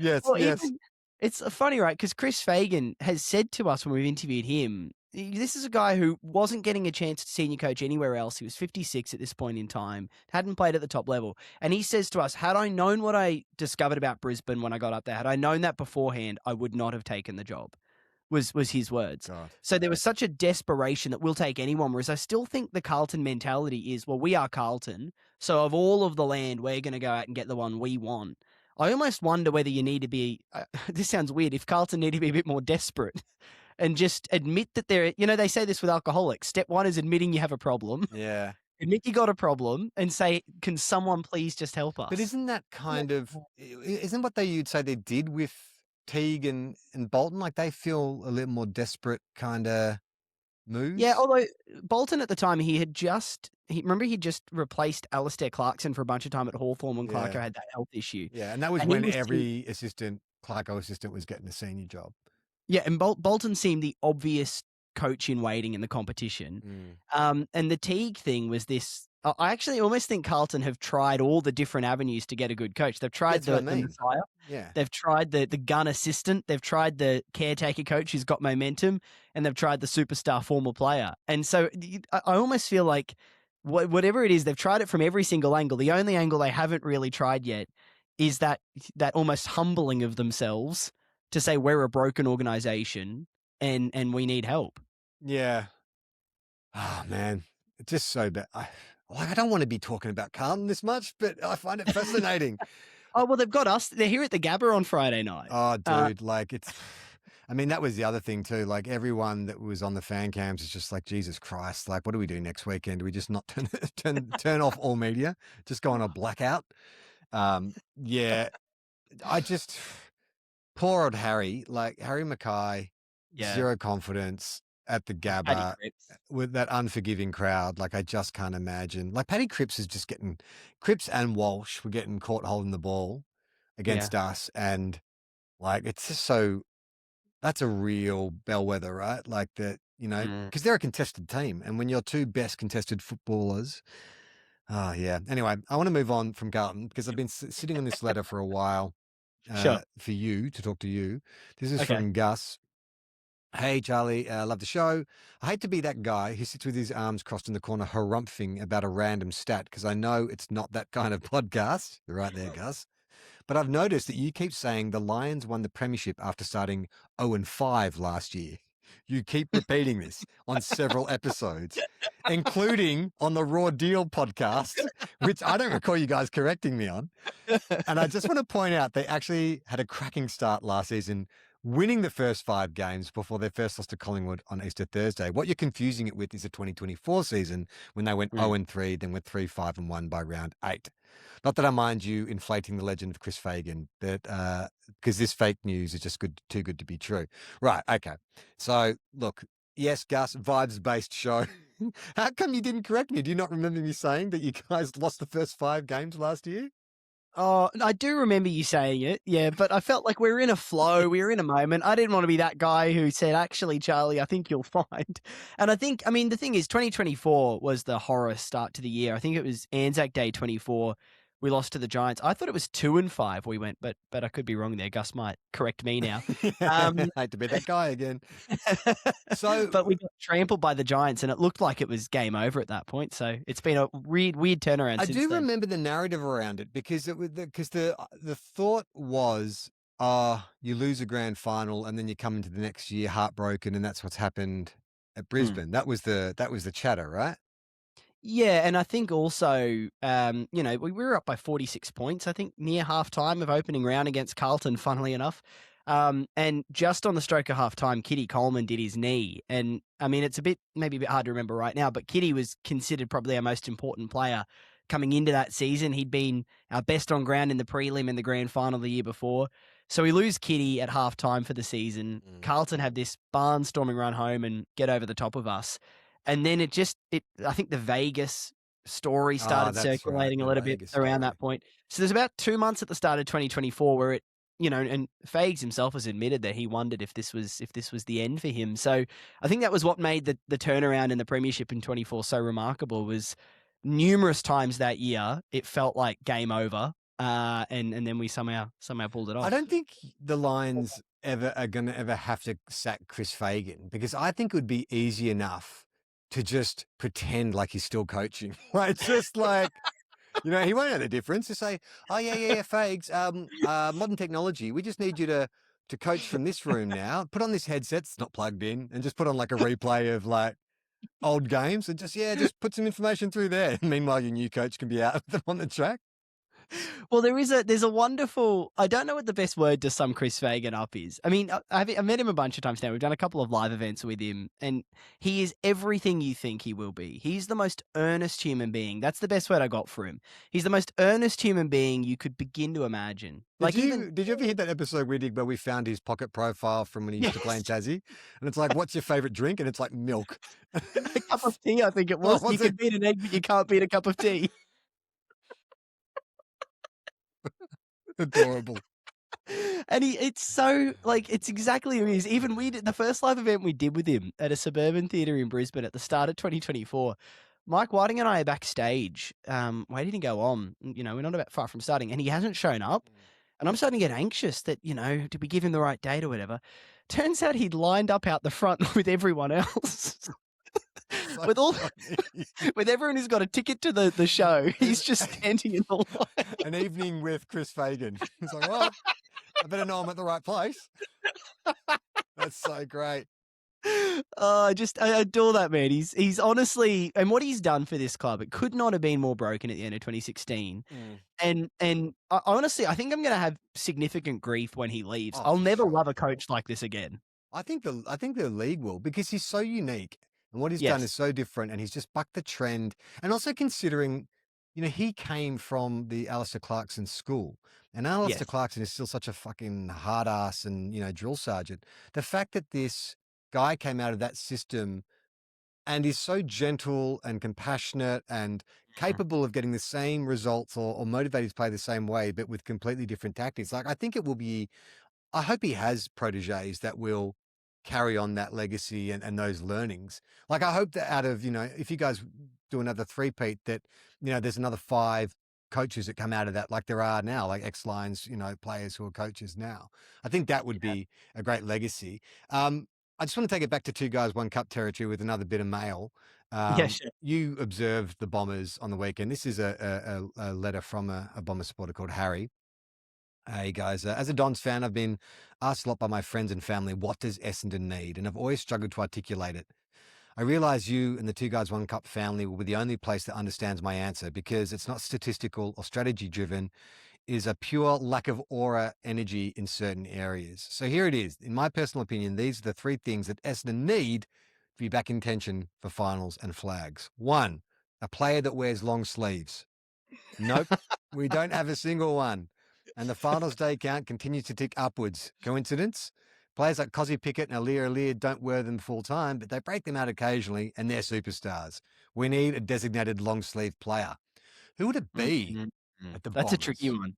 It's funny, right? Because Chris Fagan has said to us when we've interviewed him, this is a guy who wasn't getting a chance to senior coach anywhere else. He was 56 at this point in time, hadn't played at the top level. And he says to us, had I known what I discovered about Brisbane when I got up there, had I known that beforehand, I would not have taken the job, was his words. God. So there was such a desperation that we'll take anyone, whereas I still think the Carlton mentality is, well, we are Carlton, so of all of the land, we're going to go out and get the one we want. I almost wonder whether you need to be, this sounds weird, if Carlton need to be a bit more desperate and just admit that they're, they say this with alcoholics. Step one is admitting you have a problem. Yeah. Admit you got a problem and say, can someone please just help us? But isn't that isn't what you'd say they did with Teague and Bolton? Like they feel a little more desperate kind of moves? Yeah, although Bolton at the time, he'd just replaced Alistair Clarkson for a bunch of time at Hawthorn when Clarko had that health issue. Yeah, and that was when every Clarko assistant was getting a senior job. Yeah, and Bolton seemed the obvious coach in waiting in the competition. And the Teague thing was this. I actually almost think Carlton have tried all the different avenues to get a good coach. They've tried the Messiah. Yeah. They've tried the gun assistant. They've tried the caretaker coach who's got momentum, and they've tried the superstar former player. And so I almost feel like whatever it is, they've tried it from every single angle. The only angle they haven't really tried yet is that almost humbling of themselves to say we're a broken organization and we need help. Yeah. Oh man, it's just so bad. I don't want to be talking about Carlton this much, but I find it fascinating. Oh, well, they've got us. They're here at the Gabba on Friday night. Oh, dude, I mean, that was the other thing too. Like everyone that was on the fan cams is just like, Jesus Christ, like what do we do next weekend? Do we just not turn off all media? Just go on a blackout? Yeah, poor old Harry, like Harry Mackay, zero confidence at the Gabba with that unforgiving crowd. Like I just can't imagine. Like Paddy Cripps Cripps and Walsh were getting caught holding the ball against us, and like it's just that's a real bellwether, right? Like that, because they're a contested team, and when your two best contested footballers. Oh yeah. Anyway, I want to move on from Carlton because I've been sitting on this letter for a while. For you to talk to you. This is from Gus. Hey, Charlie, love the show. I hate to be that guy who sits with his arms crossed in the corner harumphing about a random stat because I know it's not that kind of podcast. You're right there, Gus. But I've noticed that you keep saying the Lions won the premiership after starting 0-5 last year. You keep repeating this on several episodes, including on the Raw Deal podcast, which I don't recall you guys correcting me on. And I just want to point out they actually had a cracking start last season, winning the first 5 games before their first loss to Collingwood on Easter Thursday. What you're confusing it with is the 2024 season when they went 0-3, then went 3-5-1 by round 8. Not that I mind you inflating the legend of Chris Fagan, but because this fake news is just too good to be true. Right, okay. So, look, yes, Gus, vibes-based show. How come you didn't correct me? Do you not remember me saying that you guys lost the first 5 games last year? Oh, I do remember you saying it, yeah, but I felt like we were in a flow, we were in a moment. I didn't want to be that guy who said, actually, Charlie, I think you'll find. And the thing is, 2024 was the horror start to the year. I think it was Anzac Day 24. We lost to the Giants. I thought it was 2-5 we went, but I could be wrong there. Gus might correct me now. I hate to be that guy again. But we got trampled by the Giants, and it looked like it was game over at that point. So it's been a weird turnaround. I do remember the narrative around it because the thought was, you lose a grand final and then you come into the next year heartbroken, and that's what's happened at Brisbane. That was the chatter, right? Yeah, and I think also, we were up by 46 points, I think, near half-time of opening round against Carlton, funnily enough. And just on the stroke of half-time, Kitty Coleman did his knee. And, I mean, it's maybe a bit hard to remember right now, but Kitty was considered probably our most important player coming into that season. He'd been our best on ground in the prelim and the grand final the year before. So we lose Kitty at half-time for the season. Carlton have this barnstorming run home and get over the top of us. And then I think the Vegas story started circulating a little bit around that point. So there's about 2 months at the start of 2024 where it, and Fags himself has admitted that he wondered if this was the end for him. So I think that was what made the turnaround in the premiership in 24 so remarkable. Was numerous times that year it felt like game over. and then we somehow pulled it off. I don't think the Lions are going to ever have to sack Chris Fagan, because I think it would be easy enough to just pretend like he's still coaching. Like, just like, you know, he won't know the difference. To say, oh yeah, Fags, modern technology. We just need you to coach from this room now. Put on this headset, it's not plugged in, and just put on like a replay of like old games, and just put some information through there. Meanwhile, your new coach can be out with them on the track. Well, there's a wonderful, I don't know what the best word to sum Chris Fagan up is. I mean, I've met him a bunch of times now. We've done a couple of live events with him, and he is everything you think he will be. He's the most earnest human being. That's the best word I got for him. He's the most earnest human being you could begin to imagine. Did you ever hear that episode we did where we found his pocket profile from when he used to play in Tassie? And it's like, what's your favorite drink? And it's like milk. A cup of tea, I think it was. was You can beat an egg, but you can't beat a cup of tea. Adorable. And it's so, like, it's exactly who he is. Even we did the first live event we did with him at a suburban theatre in Brisbane at the start of 2024. Mike Whiting and I are backstage, waiting to go on. You know, we're not about far from starting, and he hasn't shown up. And I'm starting to get anxious that, you know, did we give him the right date or whatever? Turns out he'd lined up out the front with everyone else. With everyone who's got a ticket to the show, he's just standing in the line. An evening with Chris Fagan. He's like, well, I better know I'm at the right place. That's so great. I adore that man. He's honestly, and what he's done for this club, it could not have been more broken at the end of 2016. And I honestly, I think I'm going to have significant grief when he leaves. Oh, I'll never sure. love a coach like this again. I think the league will, because he's so unique. And what he's done is so different, and he's just bucked the trend. And also considering, you know, he came from the Alistair Clarkson school, and Alistair Clarkson is still such a fucking hard ass and, you know, drill sergeant. The fact that this guy came out of that system and is so gentle and compassionate and capable of getting the same results or motivated to play the same way, but with completely different tactics. Like, I think it will be, I hope he has proteges that will carry on that legacy and those learnings. Like, I hope that out of, you know, if you guys do another three-peat, that, you know, there's another 5 coaches that come out of that, like there are now, like ex-Lions, you know, players who are coaches now. I think that would be a great legacy. I just want to take it back to 2 guys, 1 cup territory with another bit of mail. Sure. You observed the Bombers on the weekend. This is a letter from a Bomber supporter called Harry. Hey guys, as a Dons fan, I've been asked a lot by my friends and family, what does Essendon need? And I've always struggled to articulate it. I realize you and the 2 guys, 1 cup family will be the only place that understands my answer, because it's not statistical or strategy driven. It is a pure lack of aura energy in certain areas. So here it is. In my personal opinion, these are the 3 things that Essendon need to be back in tension for finals and flags. 1, a player that wears long sleeves. Nope, we don't have a single one. And the finals day count continues to tick upwards. Coincidence? Players like Cozzy Pickett and Alir don't wear them full time, but they break them out occasionally, and they're superstars. We need a designated long sleeve player. Who would it be at the That's Bombers? a tricky one.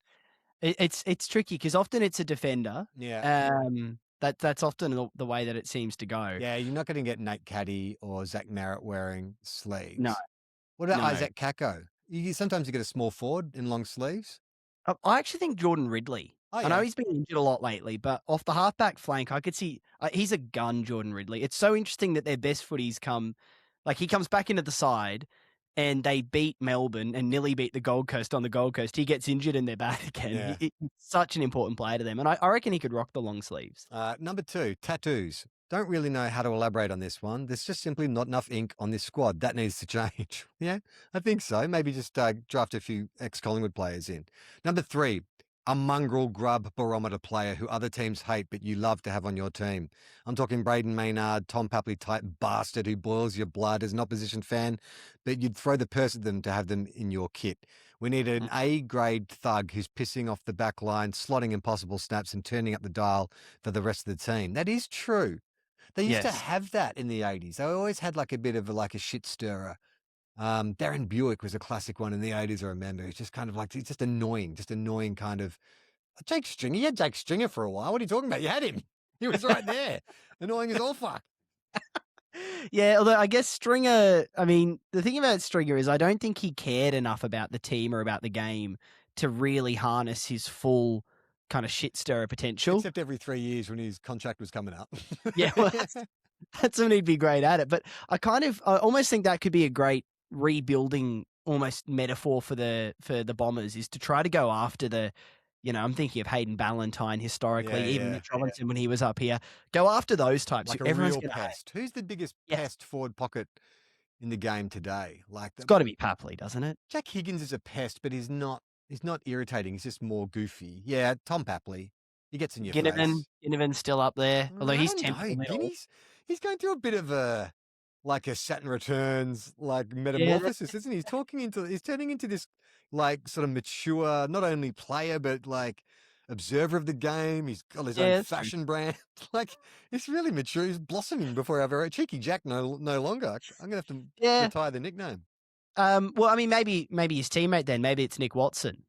It's tricky because often it's a defender. Yeah. That's often the way that it seems to go. Yeah, you're not going to get Nate Caddy or Zach Merritt wearing sleeves. No. What about No. Isaac Kako? Sometimes you get a small forward in long sleeves. I actually think Jordan Ridley. Oh, I know yeah. he's been injured a lot lately, but off the halfback flank, I could see he's a gun, Jordan Ridley. It's so interesting that their best footies he comes back into the side and they beat Melbourne and nearly beat the Gold Coast on the Gold Coast. He gets injured and they're back again. Yeah. He's such an important player to them. And I reckon he could rock the long sleeves. Number 2, tattoos. Don't really know how to elaborate on this one. There's just simply not enough ink on this squad. That needs to change. Yeah, I think so. Maybe just draft a few ex-Collingwood players in. Number 3, a mongrel grub barometer player who other teams hate but you love to have on your team. I'm talking Braden Maynard, Tom Papley type bastard who boils your blood as an opposition fan, but you'd throw the purse at them to have them in your kit. We need an A-grade thug who's pissing off the back line, slotting impossible snaps and turning up the dial for the rest of the team. That is true. They used to have that in the 80s. They always had like a bit of a shit stirrer. Darren Buick was a classic one in the 80s, I remember. It's just kind of like, it's just annoying kind of. Jake Stringer, you had Jake Stringer for a while. What are you talking about? You had him. He was right there. Annoying as all fuck. Yeah, although I guess Stringer, I mean, the thing about Stringer is I don't think he cared enough about the team or about the game to really harness his full kind of shit stirrer potential. Except every 3 years when his contract was coming up. Yeah, well, that's when he'd be great at it. But I almost think that could be a great rebuilding almost metaphor for the Bombers, is to try to go after the, I'm thinking of Hayden Ballantyne historically, even Mitch Robinson when he was up here. Go after those types. Like who a everyone's real gonna hate. pest. Who's the biggest pest forward pocket in the game today? Like It's got to be Papley, doesn't it? Jack Higgins is a pest, but he's not irritating. He's just more goofy. Yeah, Tom Papley. He gets in your face. Ginnivan's still up there, although he's temporary. He's going through a bit of a Saturn Returns metamorphosis, isn't he? He's turning into this sort of mature, not only player but observer of the game. He's got his own fashion brand. He's really mature. He's blossoming before our very cheeky Jack. No longer. I'm gonna have to retire the nickname. Well, I mean, maybe his teammate then. Maybe it's Nick Watson.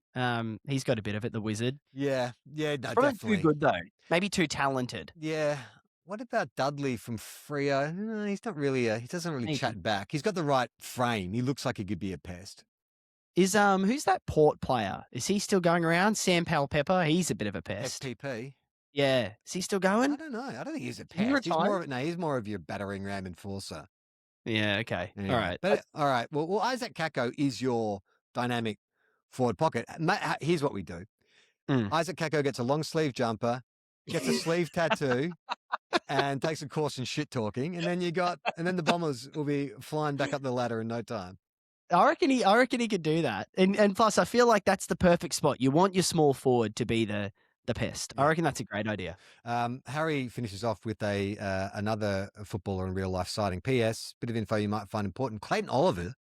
He's got a bit of it, the wizard. Yeah, no, probably definitely too good though. Maybe too talented. Yeah. What about Dudley from Freo? No, he's not really. He doesn't really chat back. He's got the right frame. He looks like he could be a pest. Is who's that Port player? Is he still going around? Sam Powell-Pepper? He's a bit of a pest. FPP. Yeah. Is he still going? I don't know. I don't think he's a pest. He's more of your battering ram enforcer. Yeah. Okay. Yeah. All right. But all right. Well, Isaac Kako is your dynamic forward pocket. Here's what we do. Isaac Kako gets a long sleeve jumper, gets a sleeve tattoo, and takes a course in shit talking, and then the Bombers will be flying back up the ladder in no time. I reckon he could do that. And plus I feel like that's the perfect spot. You want your small forward to be the pest. I reckon that's a great idea. Harry finishes off with another footballer in real life sighting. P.S. Bit of info you might find important. Clayton Oliver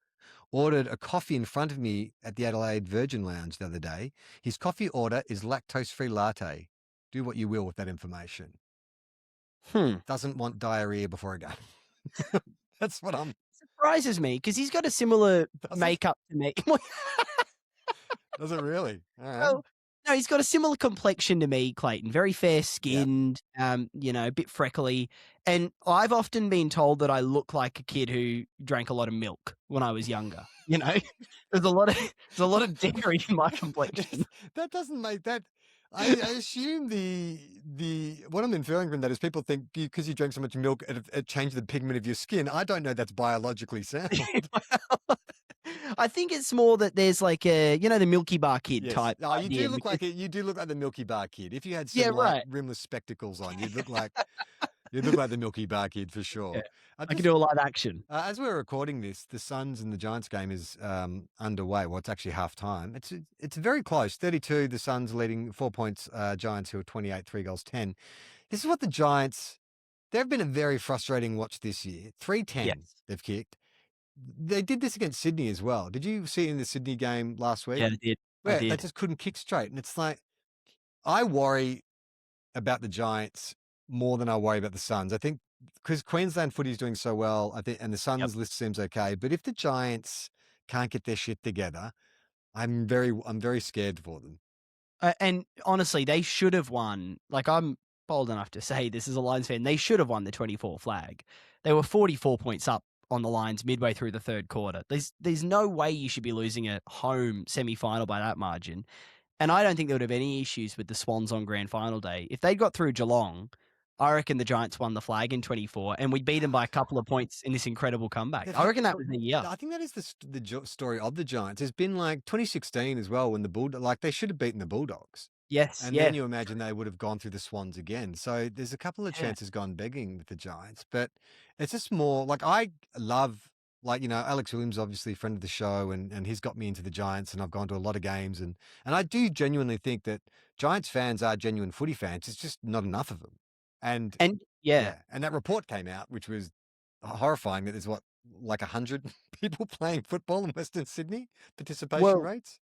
ordered a coffee in front of me at the Adelaide Virgin Lounge the other day. His coffee order is lactose-free latte. Do what you will with that information. Doesn't want diarrhea before a game. That's what surprises me because he's got a similar makeup to me. Does it really? All right. Well, no, he's got a similar complexion to me, Clayton. Very fair skinned, a bit freckly. And I've often been told that I look like a kid who drank a lot of milk when I was younger. There's a lot of dairy in my complexion. That doesn't make that. I assume what I'm inferring from that is people think because you drank so much milk, it changed the pigment of your skin. I don't know that's biologically sound. I think it's more that there's the Milky Bar Kid type. Oh, you do look like the Milky Bar Kid. If you had some rimless spectacles on, you'd look like the Milky Bar Kid for sure. Yeah. I can do a live action. As we're recording this, the Suns and the Giants game is underway. Well, it's actually half time. It's very close. 32, the Suns leading 4 points. Giants who are 28, 3 goals, 10. This is what the Giants. They've been a very frustrating watch this year. 3-10 they've kicked. They did this against Sydney as well. Did you see it in the Sydney game last week? Yeah, I did. Where they just couldn't kick straight. And it's I worry about the Giants more than I worry about the Suns. I think because Queensland footy is doing so well, and the Suns list seems okay. But if the Giants can't get their shit together, I'm very scared for them. And honestly, they should have won. I'm bold enough to say this as a Lions fan. They should have won the 24 flag. They were 44 points up on the Lions midway through the third quarter. There's no way you should be losing a home semi-final by that margin. And I don't think there would have any issues with the Swans on grand final day. If they'd got through Geelong, I reckon the Giants won the flag in 24 and we beat them by a couple of points in this incredible comeback. I reckon that was the year. I think that is the story of the Giants. It's been 2016 as well when they should have beaten the Bulldogs. Yes. And then you imagine they would have gone through the Swans again. So there's a couple of chances gone begging with the Giants, but it's just more I love, Alex Williams, obviously a friend of the show, and he's got me into the Giants, and I've gone to a lot of games. And I do genuinely think that Giants fans are genuine footy fans. It's just not enough of them. And that report came out, which was horrifying, that there's 100 people playing football in Western Sydney, participation rates.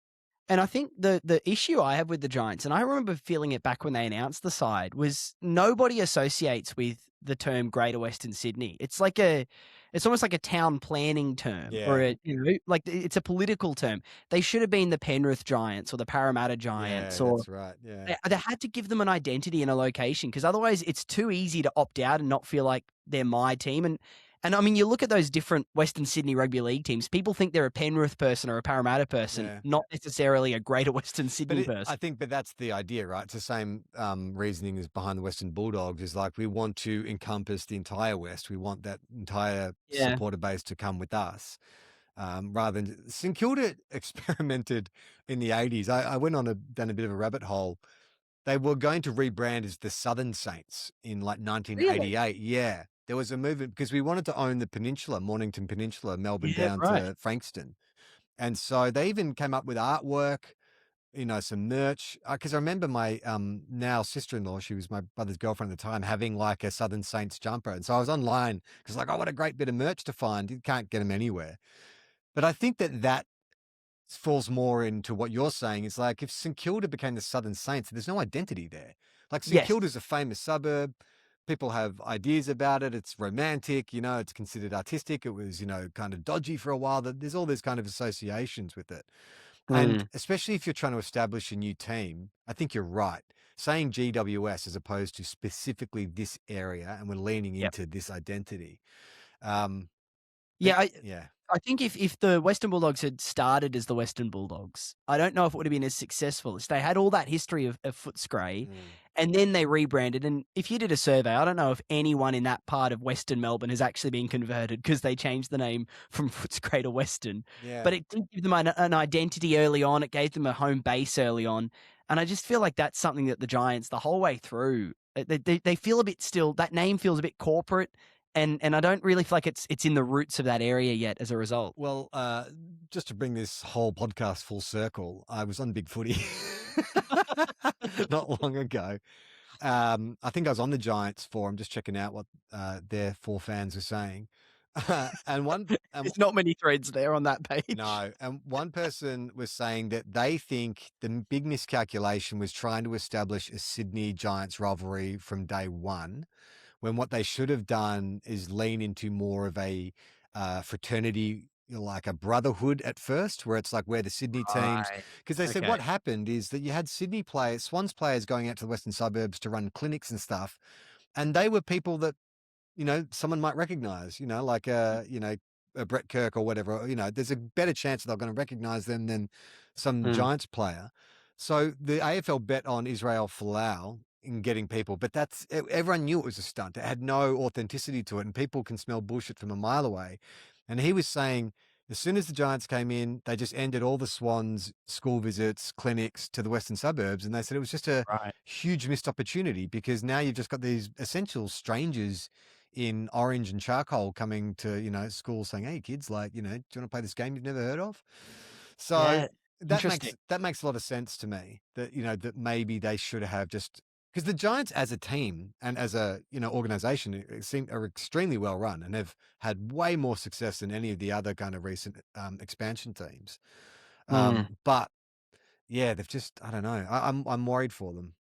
And I think the issue I have with the Giants, and I remember feeling it back when they announced the side, was nobody associates with the term Greater Western Sydney. It's almost like a town planning term, or it's a political term. They should have been the Penrith Giants or the Parramatta Giants, that's right. Yeah, they had to give them an identity and a location, because otherwise it's too easy to opt out and not feel like they're my team. And I mean, you look at those different Western Sydney rugby league teams, people think they're a Penrith person or a Parramatta person, Yeah. not necessarily a greater Western Sydney person. But that's the idea, right? It's the same reasoning as behind the Western Bulldogs. Is like we want to encompass the entire West. We want that entire supporter base to come with us, rather than St Kilda experimented in the 80s. I went down a bit of a rabbit hole. They were going to rebrand as the Southern Saints in like 1988. Really? Yeah. There was a movement because we wanted to own the peninsula, Mornington Peninsula, Melbourne down to Frankston. And so they even came up with artwork, some merch. Because I remember my now sister-in-law, she was my brother's girlfriend at the time, having like a Southern Saints jumper. And so I was online because like, oh, what a great bit of merch to find. You can't get them anywhere. But I think that falls more into what you're saying. It's like if St Kilda became the Southern Saints, there's no identity there. Like St Kilda's a famous suburb. People have ideas about it. It's romantic, it's considered artistic. It was, kind of dodgy for a while. There's all these kind of associations with it. And especially if you're trying to establish a new team, I think you're right. Saying GWS as opposed to specifically this area, and we're leaning into this identity. I think if the Western Bulldogs had started as the Western Bulldogs, I don't know if it would have been as successful. They had all that history of Footscray, and then they rebranded. And if you did a survey, I don't know if anyone in that part of Western Melbourne has actually been converted because they changed the name from Footscray to Western. Yeah. But it did give them an identity early on. It gave them a home base early on. And I just feel like that's something that the Giants, the whole way through, they feel a bit still, that name feels a bit corporate. And I don't really feel like it's in the roots of that area yet as a result. Well, just to bring this whole podcast full circle, I was on Big Footy not long ago. I think I was on the Giants forum just checking out what their 4 fans were saying. And there's not many threads there on that page. No. And one person was saying that they think the big miscalculation was trying to establish a Sydney Giants rivalry from day one, when what they should have done is lean into more of a fraternity, like a brotherhood at first, where it's like we're the Sydney teams. Because they said what happened is that you had Swans players going out to the Western suburbs to run clinics and stuff. And they were people that, someone might recognize, like a Brett Kirk or whatever. There's a better chance that they're going to recognize them than some Giants player. So the AFL bet on Israel Folau in getting people, but everyone knew it was a stunt. It had no authenticity to it, and people can smell bullshit from a mile away. And he was saying, as soon as the Giants came in, they just ended all the Swans school visits, clinics to the Western suburbs. And they said it was just a huge missed opportunity, because now you've just got these essential strangers in orange and charcoal coming to, school saying, hey kids, like, do you want to play this game you've never heard of? So that makes a lot of sense to me, that, that maybe they should have just, because the Giants as a team and as a organization are extremely well run, and have had way more success than any of the other kind of recent expansion teams. But yeah, they've just, I don't know. I'm worried for them.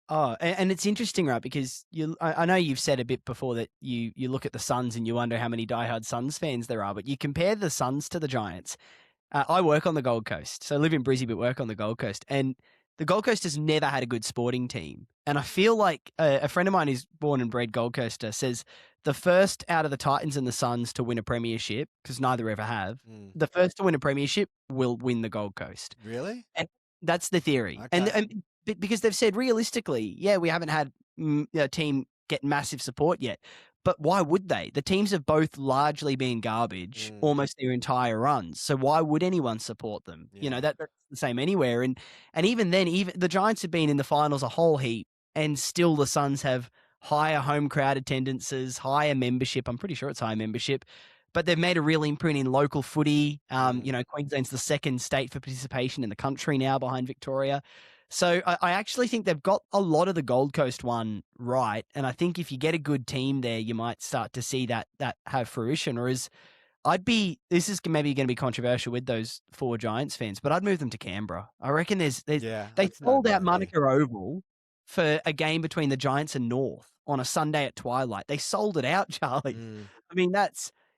Oh, and it's interesting, right? Because I know you've said a bit before that you look at the Suns and you wonder how many diehard Suns fans there are, but you compare the Suns to the Giants. I work on the Gold Coast, so I live in Brisbane but work on the Gold Coast, and the Gold Coast has never had a good sporting team. And I feel like a friend of mine who's born and bred Gold Coaster says the first out of the Titans and the Suns to win a premiership, because neither ever have, the first to win a premiership will win the Gold Coast. Really? And that's the theory. Okay. And because they've said realistically, we haven't had a team get massive support yet. But why would they? The teams have both largely been garbage almost their entire runs. So why would anyone support them? Yeah. That's the same anywhere. And even then, even the Giants have been in the finals a whole heap, and still the Suns have higher home crowd attendances, higher membership. I'm pretty sure it's higher membership. But they've made a real imprint in local footy. Queensland's the second state for participation in the country now, behind Victoria. So I actually think they've got a lot of the Gold Coast one right. And I think if you get a good team there, you might start to see that have fruition. Whereas this is maybe going to be controversial with those 4 Giants fans, but I'd move them to Canberra. I reckon they sold out Monica Oval for a game between the Giants and North on a Sunday at twilight. They sold it out, Charlie. I mean,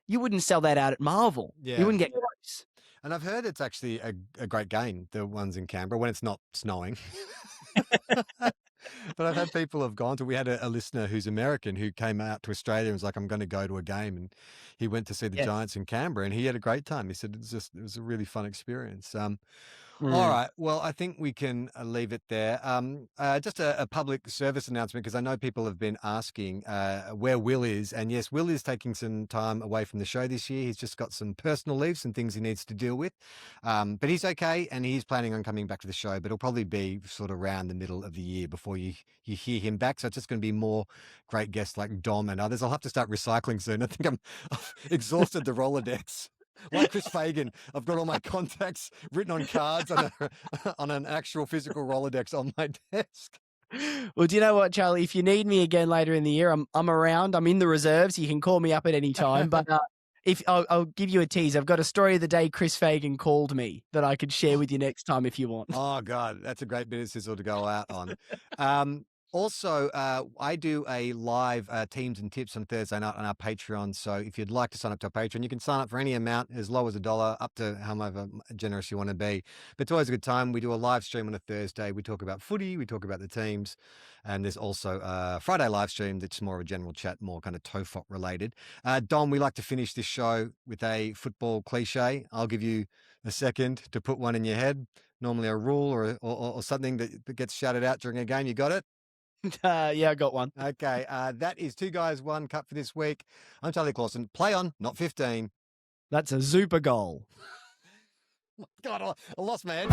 you wouldn't sell that out at Marvel. Yeah. You wouldn't get close. And I've heard it's actually a great game, the ones in Canberra, when it's not snowing. But I've had people have gone to. We had a listener who's American who came out to Australia and was like, "I'm going to go to a game," and he went to see the Yes. Giants in Canberra, and he had a great time. He said it was a really fun experience. Mm. All right. Well, I think we can leave it there. Just a public service announcement, because I know people have been asking where Will is. And yes, Will is taking some time away from the show this year. He's just got some personal leave, some things he needs to deal with. But he's okay, and he's planning on coming back to the show. But it'll probably be sort of around the middle of the year before you hear him back. So it's just going to be more great guests like Dom and others. I'll have to start recycling soon. I think I've exhausted the Rolodex. Like Chris Fagan, I've got all my contacts written on cards on an actual physical Rolodex on my desk. Well, do you know what, Charlie? If you need me again later in the year, I'm around. I'm in the reserves. You can call me up at any time. But if I'll give you a tease, I've got a story of the day Chris Fagan called me that I could share with you next time if you want. Oh God, that's a great bit of sizzle to go out on. Also, I do a live teams and tips on Thursday night on our Patreon. So if you'd like to sign up to our Patreon, you can sign up for any amount, as low as $1, up to however generous you want to be. But it's always a good time. We do a live stream on a Thursday. We talk about footy. We talk about the teams. And there's also a Friday live stream that's more of a general chat, more kind of TOEFOP related. Dom, we like to finish this show with a football cliche. I'll give you a second to put one in your head. Normally a rule or something that gets shouted out during a game. You got it? Yeah, I got one. Okay, that is 2 Guys, 1 Cup for this week. I'm Charlie Clausen. Play on, not 15. That's a super goal. God, I lost my head.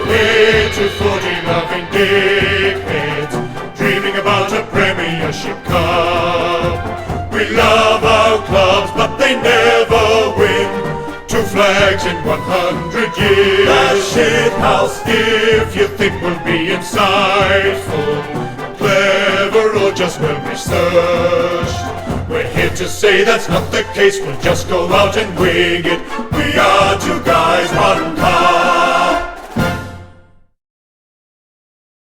Little footy-loving dickheads, dreaming about a Premiership Cup. We love our clubs, but they never win. 2 flags in 100 years. That shit house. If you think we'll be insightful, clever, or just well researched, we're here to say that's not the case. We'll just go out and wing it. We are 2 guys, 1 cup.